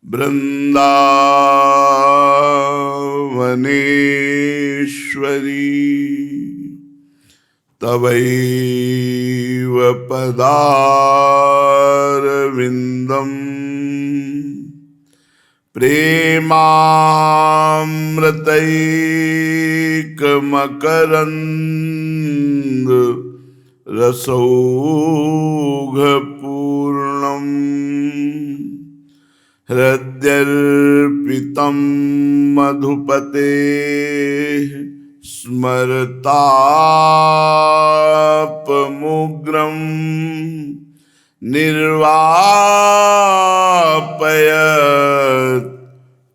वृंदावनेश्वरी तवैव पदारविन्दम् प्रेमामृतैकमकरन्द रसौघपूर्णम् हृद्यर्पितं मधुपतेः स्मरतापमुग्रं निर्वापयत्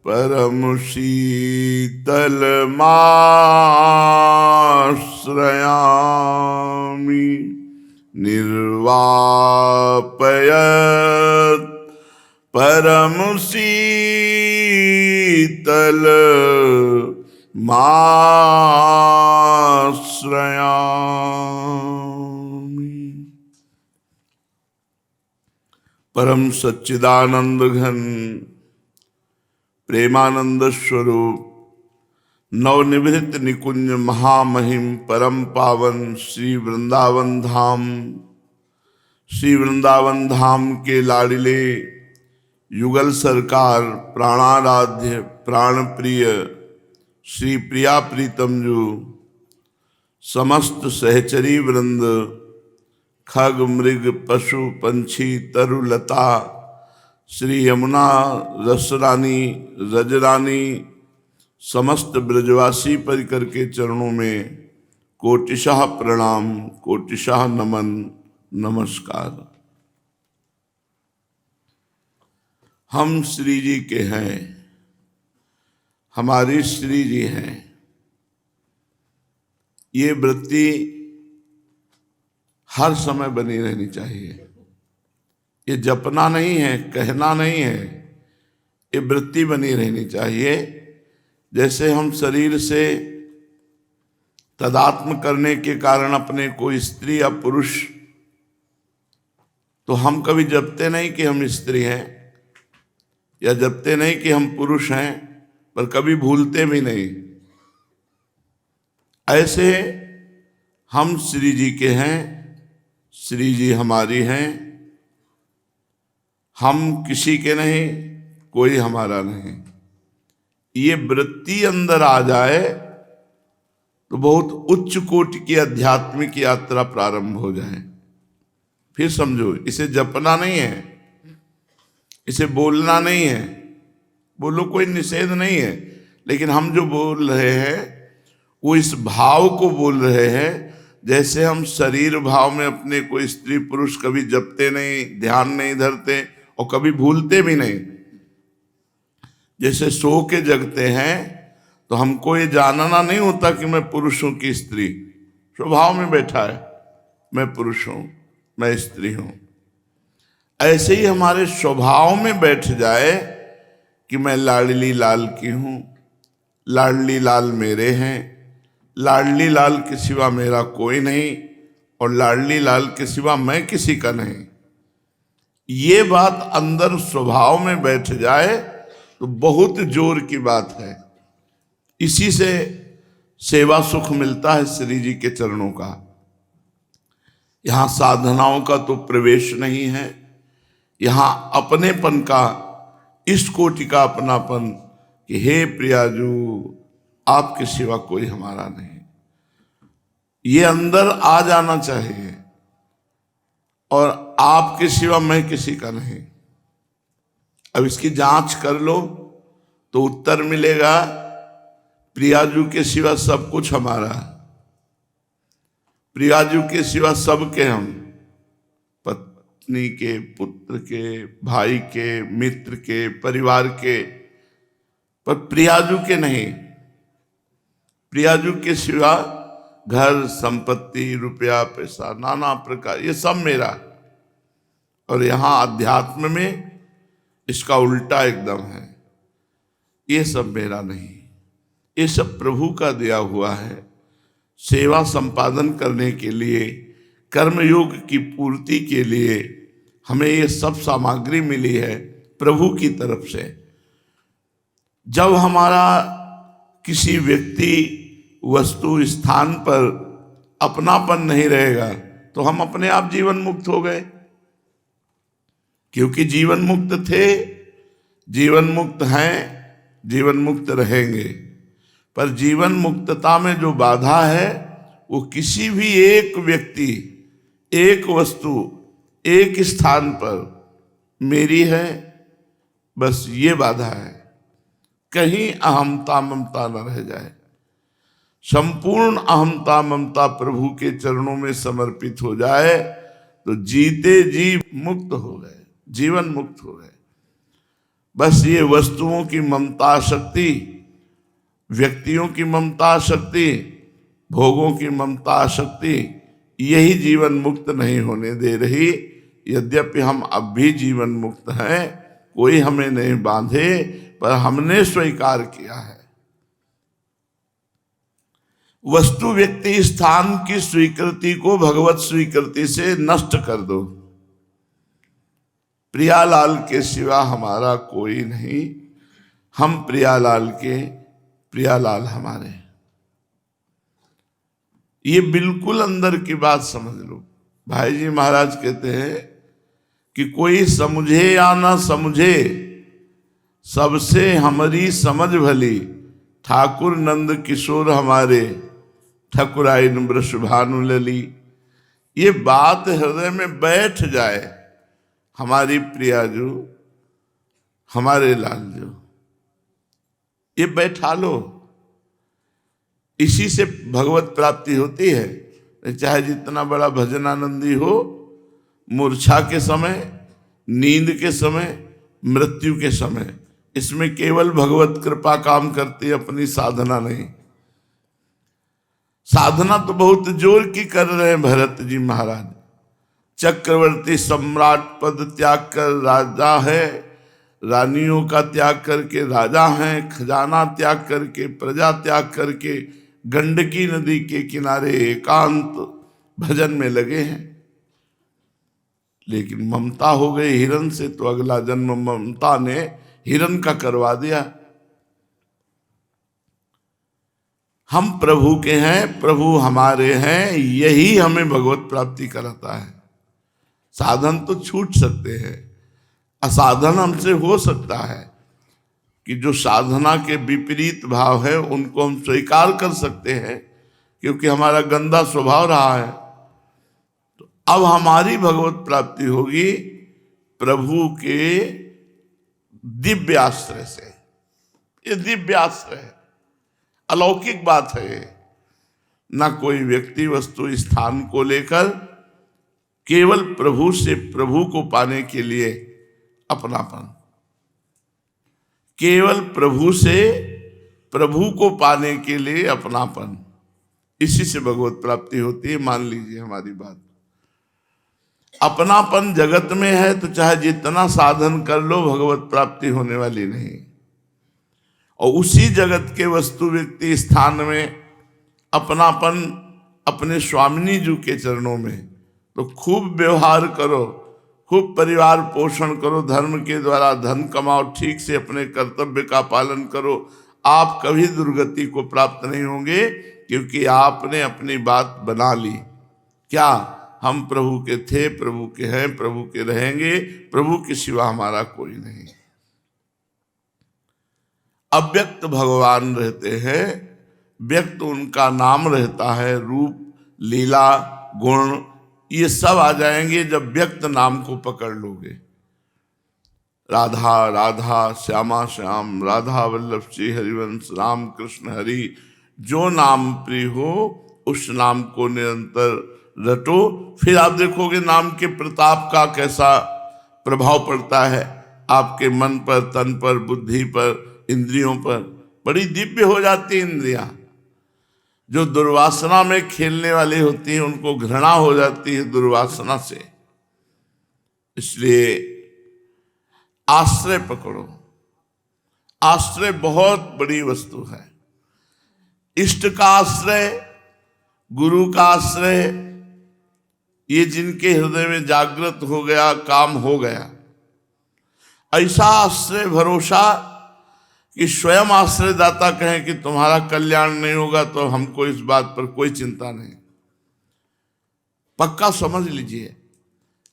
परमशीतलमाश्रयामि निर्वापयत् परमशीतलमाश्रयामि। परम सच्चिदानंद घन प्रेमानंद स्वरूप नवनिभृत निकुंज महामहिम परम पावन श्री वृंदावन धाम के लाडिले युगल सरकार प्राणाराध्य प्राण प्रिय श्री प्रिया प्रीतम जो समस्त सहचरी वृंद खग मृग पशु पंछी तरुलता श्री यमुना रसरानी रजरानी समस्त ब्रजवासी परिकर के चरणों में कोटिशाह प्रणाम कोटिशाह नमन नमस्कार। हम श्री जी के हैं, हमारी श्री जी हैं। ये वृत्ति हर समय बनी रहनी चाहिए। ये जपना नहीं है, कहना नहीं है, ये वृत्ति बनी रहनी चाहिए। जैसे हम शरीर से तदात्म करने के कारण अपने को स्त्री या पुरुष, तो हम कभी जपते नहीं कि हम स्त्री हैं या जपते नहीं कि हम पुरुष हैं, पर कभी भूलते भी नहीं। ऐसे हम श्री जी के हैं, श्री जी हमारी हैं। हम किसी के नहीं, कोई हमारा नहीं। ये वृत्ति अंदर आ जाए तो बहुत उच्च कोटि की आध्यात्मिक यात्रा प्रारंभ हो जाए। फिर समझो, इसे जपना नहीं है, इसे बोलना नहीं है। बोलो, कोई निषेध नहीं है, लेकिन हम जो बोल रहे हैं वो इस भाव को बोल रहे हैं। जैसे हम शरीर भाव में अपने को स्त्री पुरुष कभी जपते नहीं, ध्यान नहीं धरते और कभी भूलते भी नहीं। जैसे सो के जगते हैं तो हमको ये जानना नहीं होता कि मैं पुरुष हूं कि स्त्री। स्वभाव में बैठा है, मैं पुरुष हूं, मैं स्त्री हूं। ऐसे ही हमारे स्वभाव में बैठ जाए कि मैं लाडली लाल की हूं, लाडली लाल मेरे हैं, लाडली लाल के सिवा मेरा कोई नहीं और लाडली लाल के सिवा मैं किसी का नहीं। ये बात अंदर स्वभाव में बैठ जाए तो बहुत जोर की बात है। इसी से सेवा सुख मिलता है श्री जी के चरणों का। यहाँ साधनाओं का तो प्रवेश नहीं है, यहाँ अपनेपन का, इस कोटि का अपनापन कि हे प्रियाजू आपके सिवा कोई हमारा नहीं, ये अंदर आ जाना चाहिए। और आपके सिवा मैं किसी का नहीं। अब इसकी जांच कर लो तो उत्तर मिलेगा, प्रियाजू के सिवा सब कुछ हमारा है। प्रियाजू के सिवा सबके हम, पत्नी के, पुत्र के, भाई के, मित्र के, परिवार के, पर प्रियाजू के नहीं। प्रियाजू के सिवा घर संपत्ति रुपया पैसा नाना प्रकार ये सब मेरा। और यहाँ अध्यात्म में इसका उल्टा एकदम है, ये सब मेरा नहीं, ये सब प्रभु का दिया हुआ है। सेवा संपादन करने के लिए, कर्मयोग की पूर्ति के लिए हमें ये सब सामग्री मिली है, प्रभु की तरफ से। जब हमारा किसी व्यक्ति, वस्तु, स्थान पर अपनापन नहीं रहेगा तो हम अपने आप जीवन मुक्त हो गए, क्योंकि जीवन मुक्त थे, जीवन मुक्त हैं, जीवन मुक्त रहेंगे। पर जीवन मुक्तता में जो बाधा है वो किसी भी एक व्यक्ति, एक वस्तु, एक स्थान पर मेरी है, बस ये बाधा है। कहीं अहमता ममता न रह जाए। संपूर्ण अहमता ममता प्रभु के चरणों में समर्पित हो जाए तो जीते जी मुक्त हो गए, जीवन मुक्त हो गए। बस ये वस्तुओं की ममता शक्ति, व्यक्तियों की ममता शक्ति, भोगों की ममता शक्ति, यही जीवन मुक्त नहीं होने दे रही। यद्यपि हम अब भी जीवन मुक्त हैं, कोई हमें नहीं बांधे, पर हमने स्वीकार किया है। वस्तु, व्यक्ति, स्थान की स्वीकृति को भगवत स्वीकृति से नष्ट कर दो। प्रियालाल के सिवा हमारा कोई नहीं, हम प्रियालाल के, प्रियालाल हमारे। ये बिल्कुल अंदर की बात समझ लो। भाई जी महाराज कहते हैं कि कोई समझे या ना समझे, सबसे हमारी समझ भली, ठाकुर नंद किशोर हमारे, ठकुराइन वृषभानु लली। ये बात हृदय में बैठ जाए, हमारी प्रिया जो, हमारे लाल जो, ये बैठा लो। इसी से भगवत प्राप्ति होती है। चाहे जितना बड़ा भजनानंदी हो, मूर्छा के समय, नींद के समय, मृत्यु के समय, इसमें केवल भगवत कृपा काम करती है, अपनी साधना नहीं। साधना तो बहुत जोर की कर रहे हैं भरत जी महाराज। चक्रवर्ती सम्राट पद त्याग कर राजा है, रानियों का त्याग करके राजा हैं, खजाना त्याग करके, प्रजा त्याग करके, गंडकी नदी के किनारे एकांत भजन में लगे हैं। लेकिन ममता हो गई हिरण से, तो अगला जन्म ममता ने हिरण का करवा दिया। हम प्रभु के हैं, प्रभु हमारे हैं, यही हमें भगवत प्राप्ति कराता है। साधन तो छूट सकते हैं, असाधन हमसे हो सकता है कि जो साधना के विपरीत भाव है उनको हम स्वीकार कर सकते हैं, क्योंकि हमारा गंदा स्वभाव रहा है। तो अब हमारी भगवत प्राप्ति होगी प्रभु के दिव्य आश्रय से। ये दिव्य आश्रय है, अलौकिक बात है। ना कोई व्यक्ति, वस्तु, स्थान को लेकर, केवल प्रभु से प्रभु को पाने के लिए अपनापन। केवल प्रभु से प्रभु को पाने के लिए अपनापन, इसी से भगवत प्राप्ति होती है। मान लीजिए हमारी बात, अपनापन जगत में है तो चाहे जितना साधन कर लो, भगवत प्राप्ति होने वाली नहीं। और उसी जगत के वस्तु, व्यक्ति, स्थान में अपनापन अपने स्वामिनी जी के चरणों में, तो खूब व्यवहार करो, खूब परिवार पोषण करो, धर्म के द्वारा धन कमाओ, ठीक से अपने कर्तव्य का पालन करो। आप कभी दुर्गति को प्राप्त नहीं होंगे, क्योंकि आपने अपनी बात बना ली। क्या? हम प्रभु के थे, प्रभु के हैं, प्रभु के रहेंगे, प्रभु के सिवा हमारा कोई नहीं। अव्यक्त भगवान रहते हैं, व्यक्त उनका नाम रहता है, रूप, लीला, गुण, ये सब आ जाएंगे जब व्यक्त नाम को पकड़ लोगे। राधा राधा, श्यामा श्याम, राधा वल्लभ श्री हरिवंश, राम कृष्ण हरि, जो नाम प्रिय हो उस नाम को निरंतर रटो। फिर आप देखोगे नाम के प्रताप का कैसा प्रभाव पड़ता है आपके मन पर, तन पर, बुद्धि पर, इंद्रियों पर। बड़ी दिव्य हो जाती है इंद्रियां। जो दुर्वासना में खेलने वाली होती है उनको घृणा हो जाती है दुर्वासना से। इसलिए आश्रय पकड़ो। आश्रय बहुत बड़ी वस्तु है। इष्ट का आश्रय, गुरु का आश्रय, ये जिनके हृदय में जागृत हो गया, काम हो गया। ऐसा आश्रय भरोसा कि स्वयं आश्रयदाता कहें कि तुम्हारा कल्याण नहीं होगा तो हमको इस बात पर कोई चिंता नहीं। पक्का समझ लीजिए,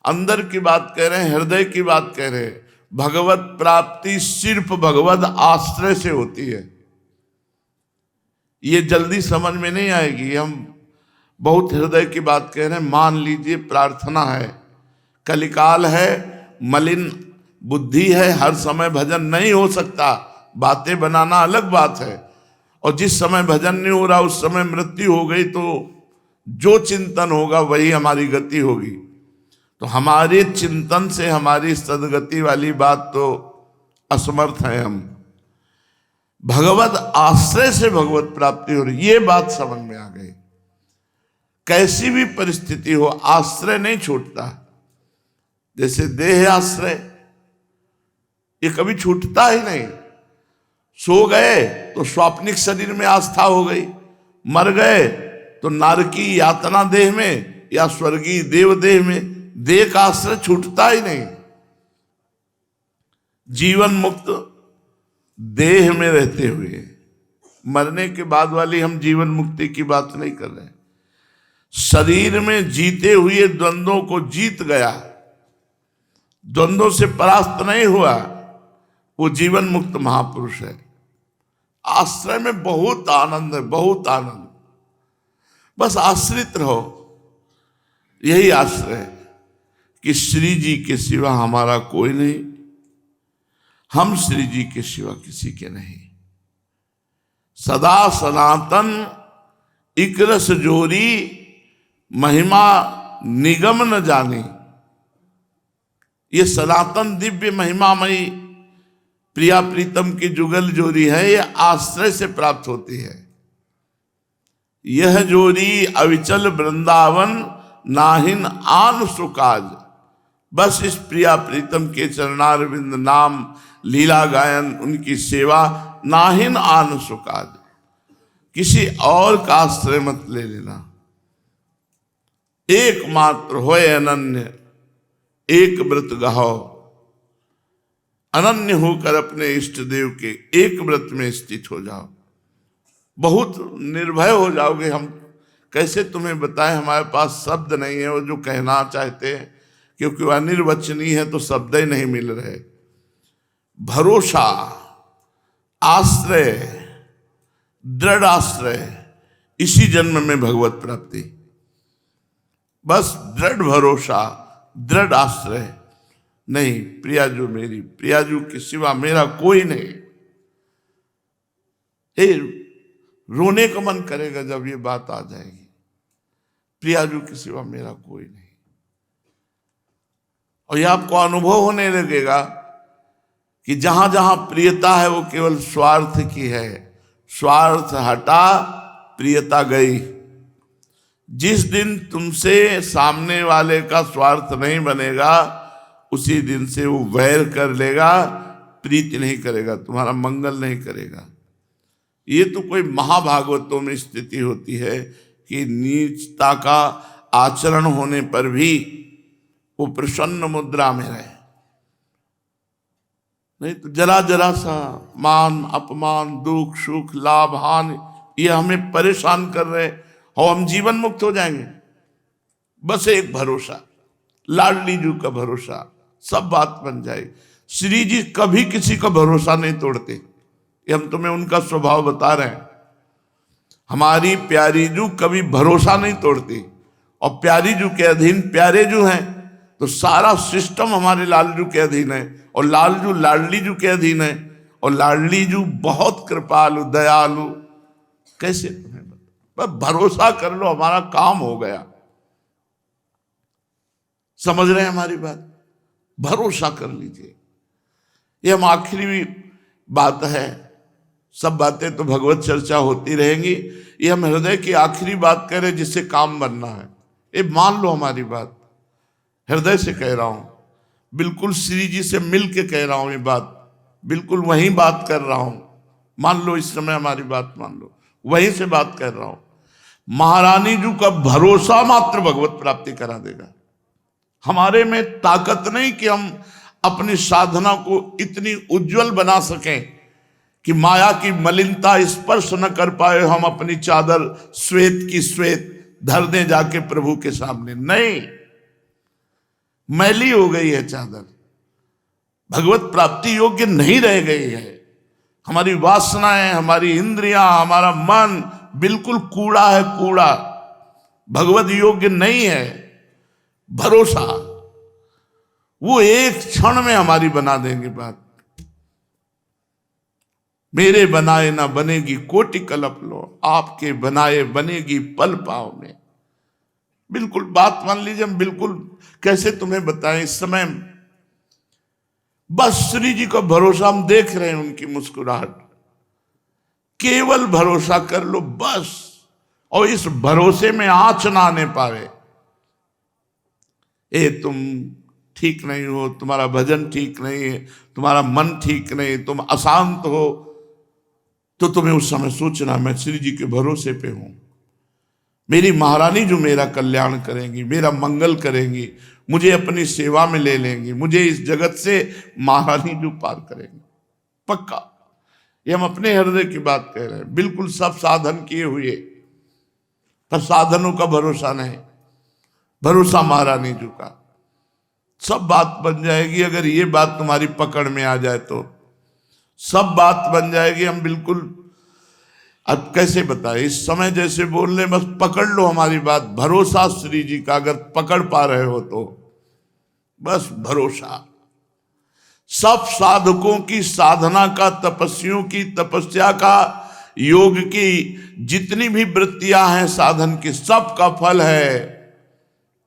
अंदर की बात कह रहे हैं, हृदय की बात कह रहे हैं। भगवत प्राप्ति सिर्फ भगवत आश्रय से होती है। ये जल्दी समझ में नहीं आएगी, हम बहुत हृदय की बात कह रहे हैं। मान लीजिए प्रार्थना है, कलिकाल है, मलिन बुद्धि है, हर समय भजन नहीं हो सकता। बातें बनाना अलग बात है, और जिस समय भजन नहीं हो रहा उस समय मृत्यु हो गई तो जो चिंतन होगा वही हमारी गति होगी। तो हमारे चिंतन से हमारी सदगति वाली बात तो असमर्थ है हम। भगवत आश्रय से भगवत प्राप्ति हो रही, ये बात समझ में आ गई। कैसी भी परिस्थिति हो आश्रय नहीं छूटता। जैसे देह आश्रय, ये कभी छूटता ही नहीं। सो गए तो स्वाप्निक शरीर में आस्था हो गई, मर गए तो नारकी यातना देह में या स्वर्गीय देव देह में, देह का आश्रय छूटता ही नहीं। जीवन मुक्त देह में रहते हुए, मरने के बाद वाली हम जीवन मुक्ति की बात नहीं कर रहे। शरीर में जीते हुए द्वंद्वों को जीत गया, द्वंद्वों से परास्त नहीं हुआ, वो जीवन मुक्त महापुरुष है। आश्रय में बहुत आनंद है, बहुत आनंद। बस आश्रित रहो, यही आश्रय है कि श्री जी के सिवा हमारा कोई नहीं, हम श्री जी के सिवा किसी के नहीं। सदा सनातन इकरस जोरी, महिमा निगम न जानी। ये सनातन दिव्य महिमामयी प्रिया प्रीतम की जुगल जोड़ी है, ये आश्रय से प्राप्त होती है। यह जोड़ी अविचल वृंदावन, नाहिन आन सुकाज। बस इस प्रिया प्रीतम के चरणारविंद नाम लीला गायन, उनकी सेवा, नाहिन आन सुकाज। किसी और का आश्रय मत ले लेना। एकमात्र होए अनन्य, एक व्रत गाहो। अनन्य होकर अपने इष्ट देव के एक व्रत में स्थित हो जाओ, बहुत निर्भय हो जाओगे। हम कैसे तुम्हें बताएं, हमारे पास शब्द नहीं है वो जो कहना चाहते हैं, क्योंकि वह निर्वचनीय है तो शब्द ही नहीं मिल रहे। भरोसा, आश्रय, दृढ़ आश्रय, इसी जन्म में भगवत प्राप्ति। बस दृढ़ भरोसा, दृढ़ आश्रय। नहीं, प्रियाजू मेरी, प्रियाजू के सिवा मेरा कोई नहीं। रोने का मन करेगा जब ये बात आ जाएगी, प्रियाजू के सिवा मेरा कोई नहीं। और ये आपको अनुभव होने लगेगा कि जहां जहां प्रियता है वो केवल स्वार्थ की है। स्वार्थ हटा, प्रियता गई। जिस दिन तुमसे सामने वाले का स्वार्थ नहीं बनेगा, उसी दिन से वो वैर कर लेगा, प्रीति नहीं करेगा, तुम्हारा मंगल नहीं करेगा। ये तो कोई महाभागवतों में स्थिति होती है कि नीचता का आचरण होने पर भी वो प्रसन्न मुद्रा में रहे। नहीं तो जरा जरा सा मान अपमान, दुख सुख, लाभ हानि, ये हमें परेशान कर रहे और हम जीवन मुक्त हो जाएंगे। बस एक भरोसा, लाडली जी का भरोसा, सब बात बन जाएगी। श्री जी कभी किसी का भरोसा नहीं तोड़ते, ये हम तुम्हें उनका स्वभाव बता रहे हैं। हमारी प्यारी जू कभी भरोसा नहीं तोड़ती, और प्यारी जू के अधीन प्यारे जू हैं, तो सारा सिस्टम हमारे लालजू के अधीन है, और लालजू लाडली जू के अधीन है, और लाडली जू बहुत कृपालु दयालु। कैसे तुम्हें बस भरोसा कर लो, हमारा काम हो गया। समझ रहे हैं हमारी बात? भरोसा कर लीजिए। ये हम आखिरी बात है, सब बातें तो भगवत चर्चा होती रहेंगी, ये हम हृदय की आखिरी बात कह रहे जिससे काम बनना है। ये मान लो हमारी बात, हृदय से कह रहा हूं, बिल्कुल श्री जी से मिल के कह रहा हूं ये बात, बिल्कुल वही बात कर रहा हूं। मान लो इस समय हमारी बात मान लो, वहीं से बात कर रहा हूं। महारानी जी का भरोसा मात्र भगवत प्राप्ति करा देगा। हमारे में ताकत नहीं कि हम अपनी साधना को इतनी उज्जवल बना सकें कि माया की मलिनता स्पर्श न कर पाए, हम अपनी चादर श्वेत की श्वेत धर दें जाके प्रभु के सामने। नहीं, मैली हो गई है चादर, भगवत प्राप्ति योग्य नहीं रह गई है। हमारी वासनाएं, हमारी इंद्रियां, हमारा मन बिल्कुल कूड़ा है, कूड़ा, भगवत योग्य नहीं है। भरोसा वो एक क्षण में हमारी बना देंगे बात। मेरे बनाए ना बनेगी कोटि कल्प लो, आपके बनाए बनेगी पल पाव में। बिल्कुल बात मान लीजिए, हम बिल्कुल कैसे तुम्हें बताएं, इस समय बस श्री जी का भरोसा हम देख रहे हैं, उनकी मुस्कुराहट, केवल भरोसा कर लो बस। और इस भरोसे में आंच ना आने पावे, ए तुम ठीक नहीं हो, तुम्हारा भजन ठीक नहीं है, तुम्हारा मन ठीक नहीं, तुम अशांत हो, तो तुम्हें उस समय सोचना मैं श्री जी के भरोसे पे हूं। मेरी महारानी जो मेरा कल्याण करेंगी, मेरा मंगल करेंगी, मुझे अपनी सेवा में ले लेंगी, मुझे इस जगत से महारानी जो पार करेंगी पक्का। ये हम अपने हृदय की बात कह रहे हैं। बिल्कुल सब साधन किए हुए, पर साधनों का भरोसा नहीं, भरोसा महारानी जी का। सब बात बन जाएगी अगर ये बात तुम्हारी पकड़ में आ जाए तो, सब बात बन जाएगी। हम बिल्कुल, अब कैसे बताए, इस समय जैसे बोल रहे, बस पकड़ लो हमारी बात। भरोसा श्री जी का अगर पकड़ पा रहे हो तो बस भरोसा। सब साधकों की साधना का, तपस्वियों की तपस्या का, योग की जितनी भी वृत्तियां हैं साधन की, सब का फल है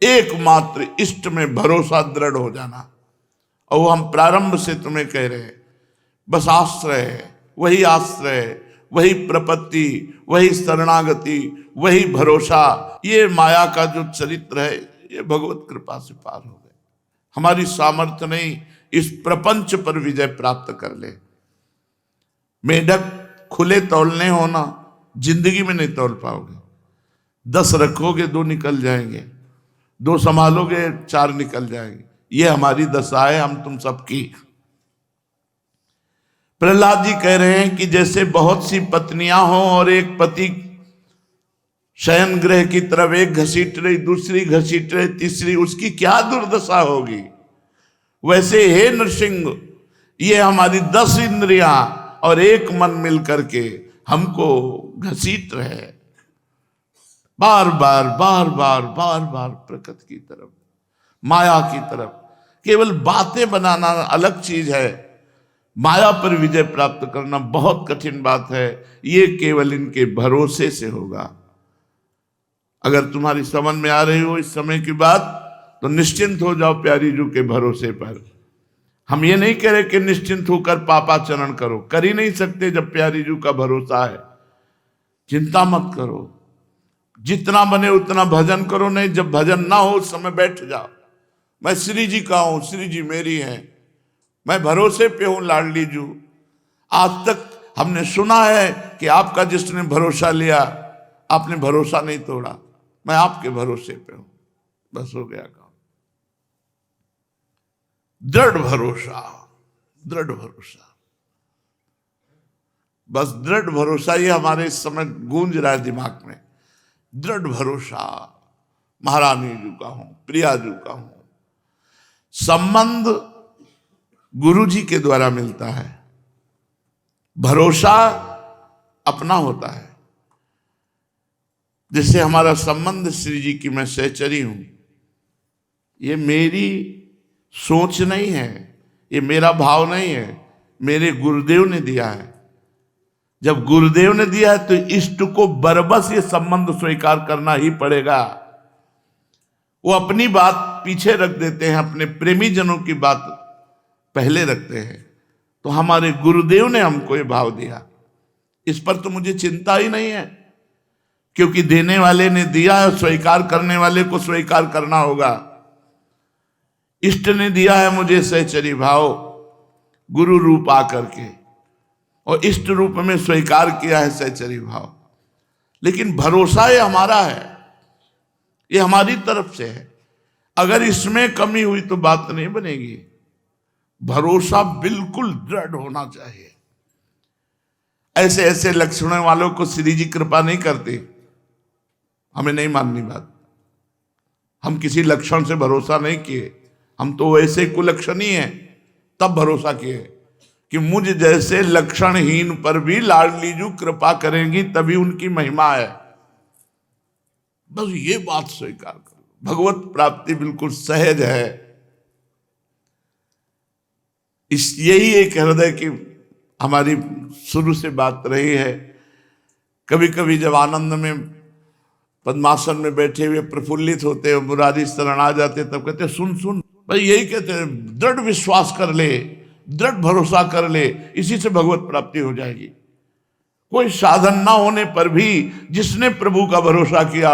एकमात्र इष्ट में भरोसा दृढ़ हो जाना। और वो हम प्रारंभ से तुम्हें कह रहे हैं, बस आश्रय है, वही आश्रय है, वही प्रपत्ति, वही शरणागति, वही भरोसा। ये माया का जो चरित्र है, ये भगवत कृपा से पार हो गए। हमारी सामर्थ्य नहीं इस प्रपंच पर विजय प्राप्त कर ले। मेढक खुले तौलने होना, जिंदगी में नहीं तौल पाओगे। 10 रखोगे 2 निकल जाएंगे, 2 संभालोगे 4 निकल जाएंगे। ये हमारी दशा है, हम तुम सबकी। प्रहलाद जी कह रहे हैं कि जैसे बहुत सी पत्नियां हों और एक पति शयन गृह की तरफ एक घसीट रही, दूसरी घसीट रही, तीसरी, उसकी क्या दुर्दशा होगी, वैसे हे नृसिंह, ये हमारी 10 इंद्रियां और एक मन मिल करके हमको घसीट रहे, बार बार बार बार बार बार प्रकृति की तरफ, माया की तरफ। केवल बातें बनाना अलग चीज है, माया पर विजय प्राप्त करना बहुत कठिन बात है। ये केवल इनके भरोसे से होगा। अगर तुम्हारी समझ में आ रही हो इस समय की बात, तो निश्चिंत हो जाओ प्यारी जू के भरोसे पर। हम ये नहीं कह रहे कि निश्चिंत होकर पापाचरण करो, कर ही नहीं सकते जब प्यारी जू का भरोसा है। चिंता मत करो, जितना बने उतना भजन करो। नहीं, जब भजन ना हो उस समय बैठ जाओ, मैं श्री जी का हूं, श्री जी मेरी हैं, मैं भरोसे पे हूं लाडली जू। आज तक हमने सुना है कि आपका जिसने भरोसा लिया, आपने भरोसा नहीं तोड़ा, मैं आपके भरोसे पे हूं, बस हो गया काम। दृढ़ भरोसा, दृढ़ भरोसा, बस दृढ़ भरोसा ये हमारे इस समय गूंज रहा है दिमाग में। दृढ़ भरोसा, महारानी जी का हूं, प्रिया जी का हूं। संबंध गुरु जी के द्वारा मिलता है, भरोसा अपना होता है। जैसे हमारा संबंध श्री जी की, मैं सहचरी हूं, ये मेरी सोच नहीं है, ये मेरा भाव नहीं है, मेरे गुरुदेव ने दिया है। जब गुरुदेव ने दिया है तो इष्ट को बरबस ये संबंध स्वीकार करना ही पड़ेगा। वो अपनी बात पीछे रख देते हैं, अपने प्रेमी जनों की बात पहले रखते हैं। तो हमारे गुरुदेव ने हमको ये भाव दिया, इस पर तो मुझे चिंता ही नहीं है, क्योंकि देने वाले ने दिया है, स्वीकार करने वाले को स्वीकार करना होगा। इष्ट ने दिया है मुझे सहचरी भाव, गुरु रूप आकर के, और इष्ट रूप में स्वीकार किया है सहचरी भाव। लेकिन भरोसा ये हमारा है, ये हमारी तरफ से है। अगर इसमें कमी हुई तो बात नहीं बनेगी। भरोसा बिल्कुल दृढ़ होना चाहिए। ऐसे ऐसे लक्षणों वालों को श्री जी कृपा नहीं करते, हमें नहीं माननी बात। हम किसी लक्षण से भरोसा नहीं किए, हम तो वैसे कुलक्षणी हैं, तब भरोसा किए कि मुझ जैसे लक्षणहीन पर भी लाडली जू कृपा करेंगी, तभी उनकी महिमा है। बस ये बात स्वीकार करो, भगवत प्राप्ति बिल्कुल सहज है। इस यही एक हृदय की हमारी शुरू से बात रही है। कभी कभी जब आनंद में पद्मासन में बैठे हुए प्रफुल्लित होते हैं, मुरारी शरण आ जाते, तब कहते सुन सुन, भाई यही कहते हैं, दृढ़ विश्वास कर ले, दृढ़ भरोसा कर ले, इसी से भगवत प्राप्ति हो जाएगी। कोई साधन ना होने पर भी जिसने प्रभु का भरोसा किया,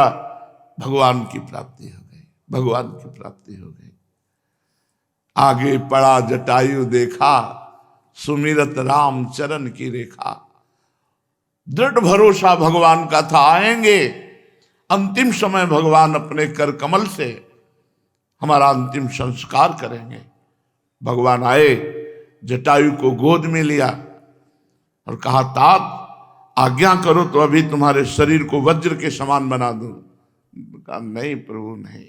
भगवान की प्राप्ति हो गई, भगवान की प्राप्ति हो गई। आगे पड़ा जटायु देखा, सुमिरत राम चरण की रेखा। दृढ़ भरोसा भगवान का था, आएंगे अंतिम समय भगवान अपने कर कमल से हमारा अंतिम संस्कार करेंगे। भगवान आए, जटायु को गोद में लिया और कहा, तात आज्ञा करो तो अभी तुम्हारे शरीर को वज्र के समान बना दूं। कहा, नहीं प्रभु नहीं।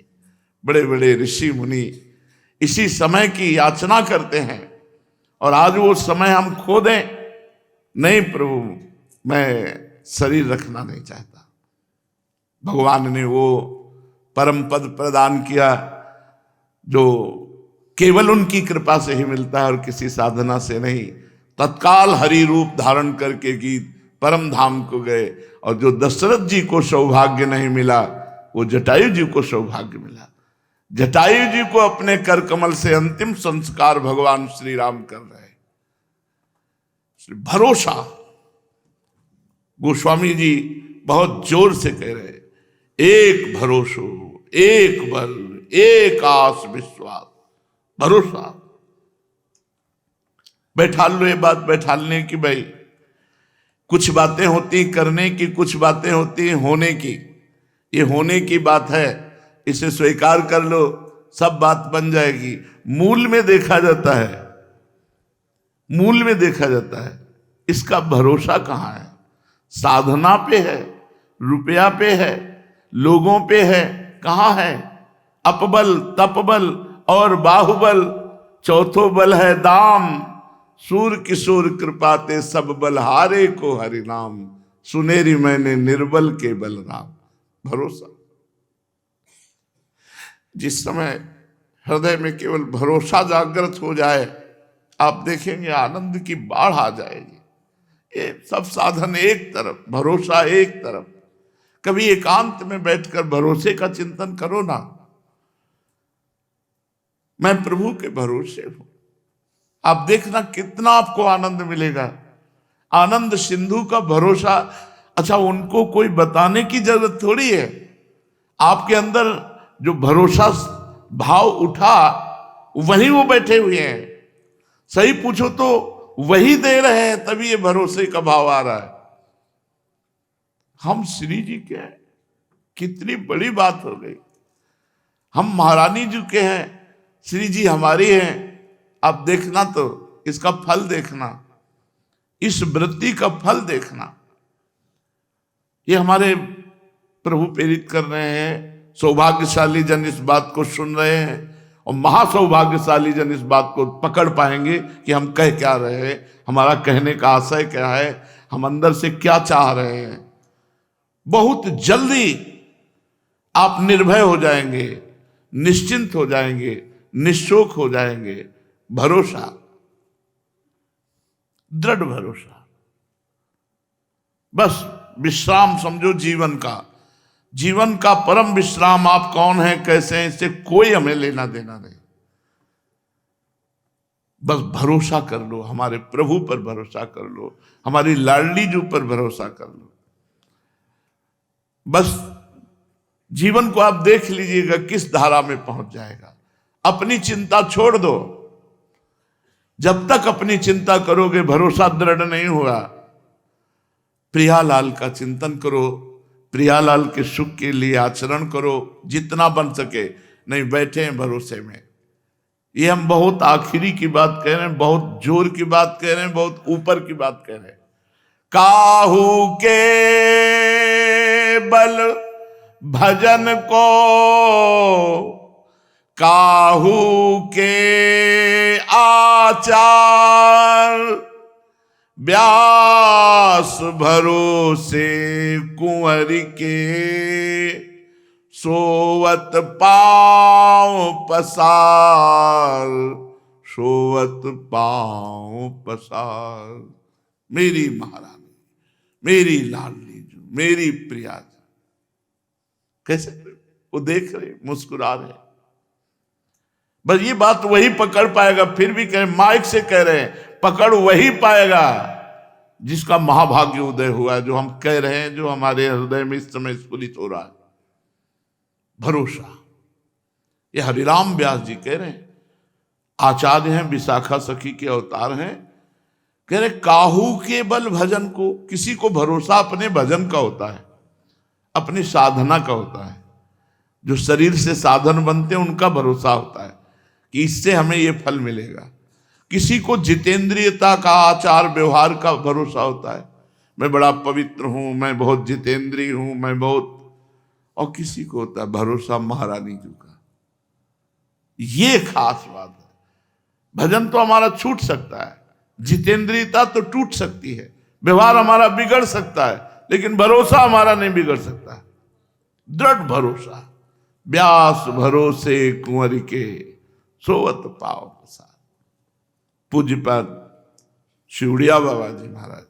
बड़े बड़े ऋषि मुनि इसी समय की याचना करते हैं और आज वो समय हम खो दें। नहीं प्रभु, मैं शरीर रखना नहीं चाहता। भगवान ने वो परम पद प्रदान किया जो केवल उनकी कृपा से ही मिलता है और किसी साधना से नहीं। तत्काल हरि रूप धारण करके गीत परम धाम को गए, और जो दशरथ जी को सौभाग्य नहीं मिला, वो जटायु जी को सौभाग्य मिला। जटायु जी को अपने कर कमल से अंतिम संस्कार भगवान श्री राम कर रहे। भरोसा, गोस्वामी जी बहुत जोर से कह रहे, एक भरोसो, एक बल, एक आस विश्वास। भरोसा बैठा लो, ये बात बैठालने की, भाई कुछ बातें होती करने की, कुछ बातें होती होने की। ये होने की बात है, इसे स्वीकार कर लो, सब बात बन जाएगी। मूल में देखा जाता है, मूल में देखा जाता है, इसका भरोसा कहाँ है? साधना पे है, रुपया पे है, लोगों पे है, कहाँ है? अपबल, तपबल और बाहुबल, चौथो बल है दाम। सूर किशोर कृपाते सब बलहारे को हरि नाम। सुनेरी मैंने निर्बल के बलराम। भरोसा, जिस समय हृदय में केवल भरोसा जागृत हो जाए, आप देखेंगे आनंद की बाढ़ आ जाएगी। ये सब साधन एक तरफ, भरोसा एक तरफ। कभी एकांत में बैठकर भरोसे का चिंतन करो ना, मैं प्रभु के भरोसे हूं। आप देखना कितना आपको आनंद मिलेगा। आनंद सिंधु का भरोसा, अच्छा उनको कोई बताने की जरूरत थोड़ी है। आपके अंदर जो भरोसा भाव उठा, वही वो बैठे हुए हैं। सही पूछो तो वही दे रहे हैं, तभी ये भरोसे का भाव आ रहा है। हम श्री जी के हैं, कितनी बड़ी बात हो गई। हम महारानी जी के हैं, श्री जी हमारी हैं। अब देखना तो इसका फल देखना, इस वृत्ति का फल देखना। ये हमारे प्रभु प्रेरित कर रहे हैं। सौभाग्यशाली जन इस बात को सुन रहे हैं और महासौभाग्यशाली जन इस बात को पकड़ पाएंगे कि हम कह क्या रहे हैं, हमारा कहने का आशय क्या है, हम अंदर से क्या चाह रहे हैं। बहुत जल्दी आप निर्भय हो जाएंगे, निश्चिंत हो जाएंगे, निशोक हो जाएंगे। भरोसा, दृढ़ भरोसा, बस विश्राम समझो जीवन का। जीवन का परम विश्राम आप कौन है, कैसे हैं, इससे कोई हमें लेना देना नहीं। बस भरोसा कर लो, हमारे प्रभु पर भरोसा कर लो, हमारी लाडली जू पर भरोसा कर लो। बस जीवन को आप देख लीजिएगा किस धारा में पहुंच जाएगा। अपनी चिंता छोड़ दो। जब तक अपनी चिंता करोगे, भरोसा दृढ़ नहीं हुआ। प्रियालाल का चिंतन करो, प्रियालाल के सुख के लिए आचरण करो जितना बन सके। नहीं बैठे हैं भरोसे में, ये हम बहुत आखिरी की बात कह रहे हैं, बहुत जोर की बात कह रहे हैं, बहुत ऊपर की बात कह रहे हैं। काहू के बल भजन को, काहू के आचार, व्यास भरोसे कुंवर के, सोवत पाँव पसार, सोवत पाँव पसार। मेरी महारानी, मेरी लाडली जो, मेरी प्रिया जो। कैसे वो देख रहे, मुस्कुरा रहे। बस ये बात वही पकड़ पाएगा। फिर भी कह माइक से कह रहे हैं, पकड़ वही पाएगा जिसका महाभाग्य उदय हुआ है। जो हम कह रहे हैं, जो हमारे हृदय में इस समय स्फुलित हो रहा है, भरोसा। ये हरिराम व्यास जी कह रहे हैं, आचार्य हैं, विशाखा सखी के अवतार हैं। कह रहे काहू के बल भजन को, किसी को भरोसा अपने भजन का होता है, अपनी साधना का होता है। जो शरीर से साधन बनते हैं उनका भरोसा होता है कि इससे हमें ये फल मिलेगा। किसी को जितेंद्रियता का, आचार व्यवहार का भरोसा होता है, मैं बड़ा पवित्र हूं, मैं बहुत जितेंद्रिय हूं, मैं बहुत। और किसी को होता है भरोसा महारानी जी का। ये खास बात है। भजन तो हमारा छूट सकता है, जितेंद्रियता तो टूट सकती है, व्यवहार हमारा बिगड़ सकता है, लेकिन भरोसा हमारा नहीं बिगड़ सकता। दृढ़ भरोसा, व्यास भरोसे कुंवर के, सोवत पाँव पसार। पूज्यपाद शिवड़िया बाबा जी महाराज।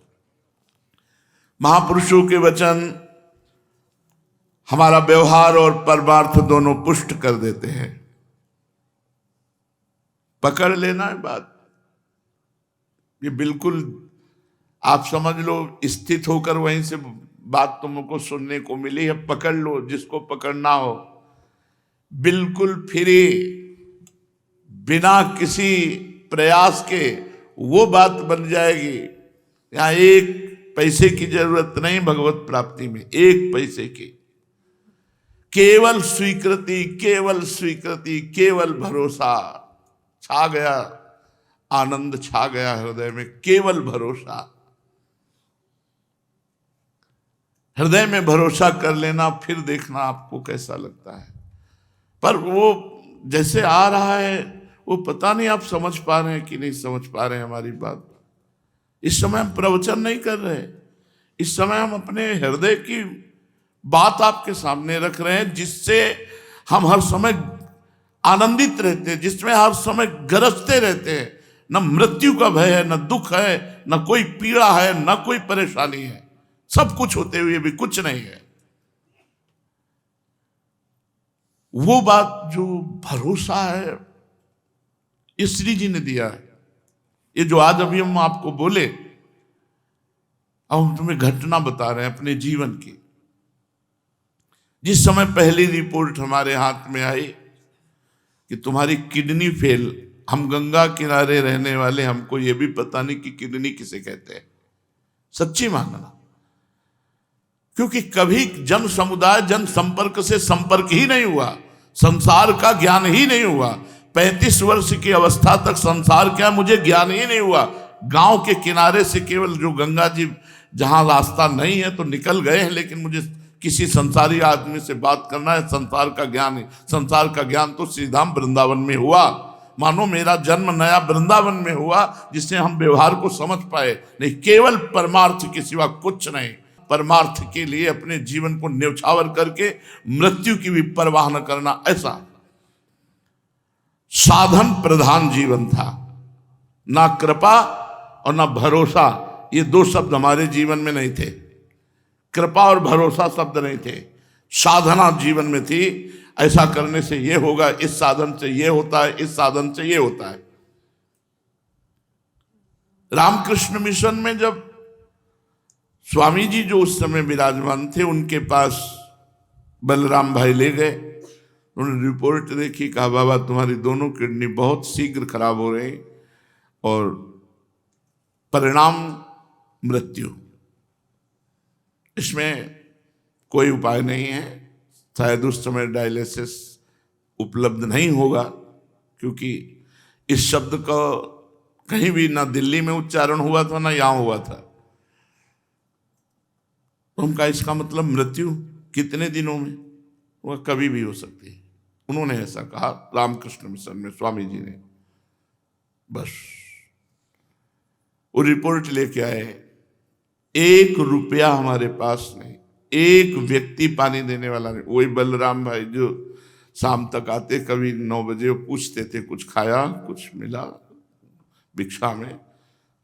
महापुरुषों के वचन हमारा व्यवहार और परमार्थ दोनों पुष्ट कर देते हैं। पकड़ लेना है बात, ये बिल्कुल आप समझ लो, स्थित होकर वहीं से बात तुमको सुनने को मिली है। पकड़ लो, जिसको पकड़ना हो, बिल्कुल फ्री, बिना किसी प्रयास के वो बात बन जाएगी। यहां एक पैसे की जरूरत नहीं भगवत प्राप्ति में, एक पैसे की। केवल स्वीकृति, केवल स्वीकृति, केवल भरोसा। छा गया आनंद, छा गया हृदय में, केवल भरोसा। हृदय में भरोसा कर लेना, फिर देखना आपको कैसा लगता है। पर वो जैसे आ रहा है, वो पता नहीं आप समझ पा रहे हैं कि नहीं समझ पा रहे हैं हमारी बात। इस समय हम प्रवचन नहीं कर रहे, इस समय हम अपने हृदय की बात आपके सामने रख रहे हैं, जिससे हम हर समय आनंदित रहते हैं, जिसमें हर समय गरजते रहते हैं। न मृत्यु का भय है, न दुख है, न कोई पीड़ा है, न कोई परेशानी है। सब कुछ होते हुए भी कुछ नहीं है। वो बात जो भरोसा है, ये श्री जी ने दिया है। ये जो आज अभी हम आपको बोले, अब हम तुम्हें घटना बता रहे हैं अपने जीवन की। जिस समय पहली रिपोर्ट हमारे हाथ में आई कि तुम्हारी किडनी फेल, हम गंगा किनारे रहने वाले, हमको ये भी पता नहीं कि किडनी किसे कहते हैं। सच्ची मानना, क्योंकि कभी जन समुदाय, जन संपर्क से संपर्क ही नहीं हुआ, संसार का ज्ञान ही नहीं हुआ। 35 वर्ष की अवस्था तक संसार क्या मुझे ज्ञान ही नहीं हुआ। गांव के किनारे से केवल जो गंगा जी जहां रास्ता नहीं है तो निकल गए हैं, लेकिन मुझे किसी संसारी आदमी से बात करना है, संसार का ज्ञान है। संसार का ज्ञान तो श्रीधाम वृंदावन में हुआ। मानो मेरा जन्म नया वृंदावन में हुआ, जिससे हम व्यवहार को समझ पाए। नहीं, केवल परमार्थ के सिवा कुछ नहीं। परमार्थ के लिए अपने जीवन को न्यौछावर करके मृत्यु की भी परवाह न करना, ऐसा साधन प्रधान जीवन था। ना कृपा और ना भरोसा, ये दो शब्द हमारे जीवन में नहीं थे। कृपा और भरोसा शब्द नहीं थे, साधना जीवन में थी। ऐसा करने से ये होगा, इस साधन से ये होता है, इस साधन से ये होता है। रामकृष्ण मिशन में जब स्वामी जी जो उस समय विराजमान थे, उनके पास बलराम भाई ले गए। उन्होंने रिपोर्ट देखी, कहा बाबा तुम्हारी दोनों किडनी बहुत शीघ्र खराब हो रही और परिणाम मृत्यु, इसमें कोई उपाय नहीं है। शायद उस समय डायलिसिस उपलब्ध नहीं होगा, क्योंकि इस शब्द का कहीं भी ना दिल्ली में उच्चारण हुआ था ना यहां हुआ था। तो हम कहा इसका मतलब मृत्यु कितने दिनों में? वह कभी भी हो सकती है। उन्होंने ऐसा कहा रामकृष्ण मिशन में स्वामी जी ने। बस वो रिपोर्ट लेके आए, 1 रुपया हमारे पास नहीं, एक व्यक्ति पानी देने वाला नहीं। वही बलराम भाई जो शाम तक आते, कभी 9 बजे पूछते थे कुछ खाया, कुछ मिला भिक्षा में।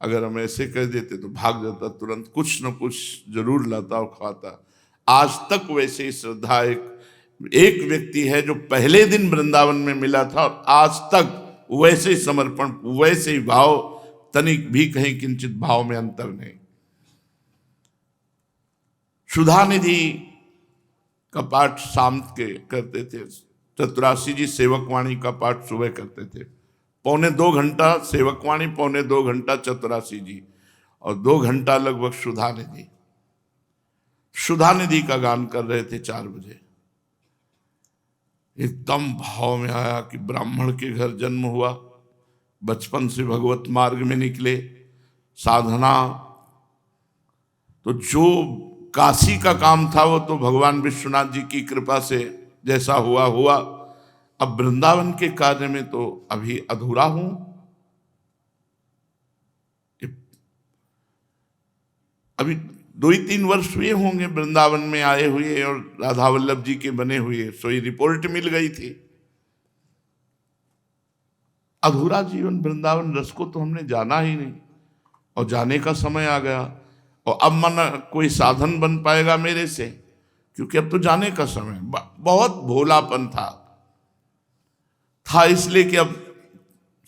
अगर हम ऐसे कह देते तो भाग जाता, तुरंत कुछ न कुछ जरूर लाता और खाता। आज तक वैसे ही श्रद्धा एक व्यक्ति है जो पहले दिन वृंदावन में मिला था और आज तक वैसे ही समर्पण, वैसे ही भाव, तनिक भी कहीं किंचित भाव में अंतर नहीं। सुधा निधि का पाठ शाम के करते थे, चतुरासी जी सेवकवाणी का पाठ सुबह करते थे। 1.25 घंटा सेवकवाणी, 1.25 घंटा चतुरासी जी, और 2 घंटा लगभग सुधा निधि। सुधा निधि का गान कर रहे थे 4 बजे। एकदम भाव में आया कि ब्राह्मण के घर जन्म हुआ, बचपन से भगवत मार्ग में निकले, साधना, तो जो काशी का काम था वो तो भगवान विश्वनाथ जी की कृपा से जैसा हुआ हुआ। अब वृंदावन के कार्य में तो अभी अधूरा हूं। अभी 2-3 वर्ष हुए होंगे वृंदावन में आए हुए और राधा वल्लभ जी के बने हुए, सोई रिपोर्ट मिल गई थी। अधूरा जीवन वृंदावन रस को तो हमने जाना ही नहीं, और जाने का समय आ गया। और अब मन कोई साधन बन पाएगा मेरे से, क्योंकि अब तो जाने का समय। बहुत भोलापन था इसलिए कि अब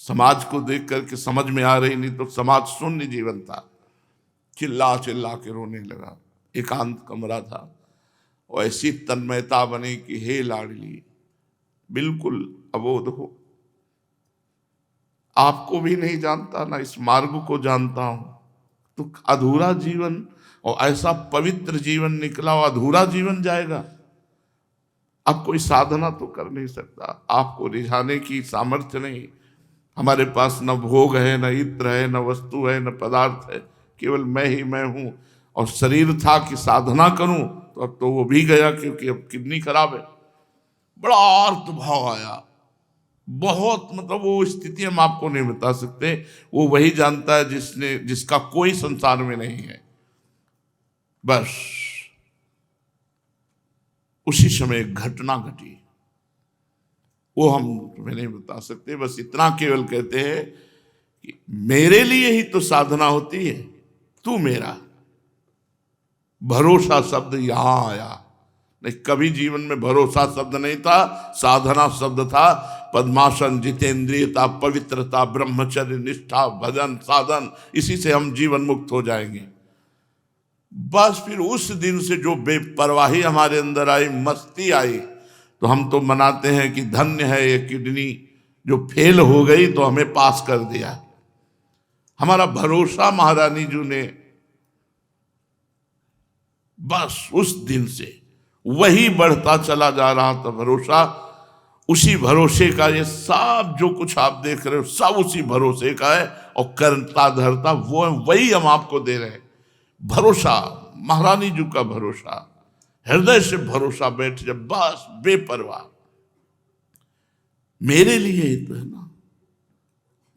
समाज को देख करके समझ में आ रही, नहीं तो समाज शून्य जीवन था। चिल्ला चिल्ला के रोने लगा, एकांत कमरा था, और ऐसी तन्मयता बनी कि हे लाडली बिल्कुल अबोध हो, आपको भी नहीं जानता ना इस मार्ग को जानता हूं। तो अधूरा जीवन, और ऐसा पवित्र जीवन निकला और अधूरा जीवन जाएगा। अब कोई साधना तो कर नहीं सकता, आपको रिझाने की सामर्थ्य नहीं। हमारे पास न भोग है, न इत्र है, न वस्तु है, न पदार्थ है, केवल मैं ही मैं हूं। और शरीर था कि साधना करूं, तो अब तो वो भी गया, क्योंकि अब किडनी खराब है। बड़ा अर्थ भाव आया, बहुत, मतलब वो स्थिति हम आपको नहीं बता सकते। वो वही जानता है जिसका कोई संसार में नहीं है। बस उसी समय एक घटना घटी, वो हम तुम्हें नहीं बता सकते। बस इतना केवल कहते हैं कि मेरे लिए ही तो साधना होती है, तू मेरा। भरोसा शब्द यहां आया, नहीं कभी जीवन में भरोसा शब्द नहीं था, साधना शब्द था। पद्मासन, जितेंद्रियता, पवित्रता, ब्रह्मचर्य, निष्ठा, भजन, साधन, इसी से हम जीवन मुक्त हो जाएंगे। बस फिर उस दिन से जो बेपरवाही हमारे अंदर आई, मस्ती आई, तो हम तो मनाते हैं कि धन्य है ये किडनी जो फेल हो गई तो हमें पास कर दिया। हमारा भरोसा महारानी जी ने, बस उस दिन से वही बढ़ता चला जा रहा था भरोसा। उसी भरोसे का ये सब जो कुछ आप देख रहे हो सब उसी भरोसे का है, और करता धरता वो वही हम आपको दे रहे हैं। भरोसा, महारानी जी का भरोसा, हृदय से भरोसा बैठ जाए, बस बेपरवाह। मेरे लिए ही तो है ना,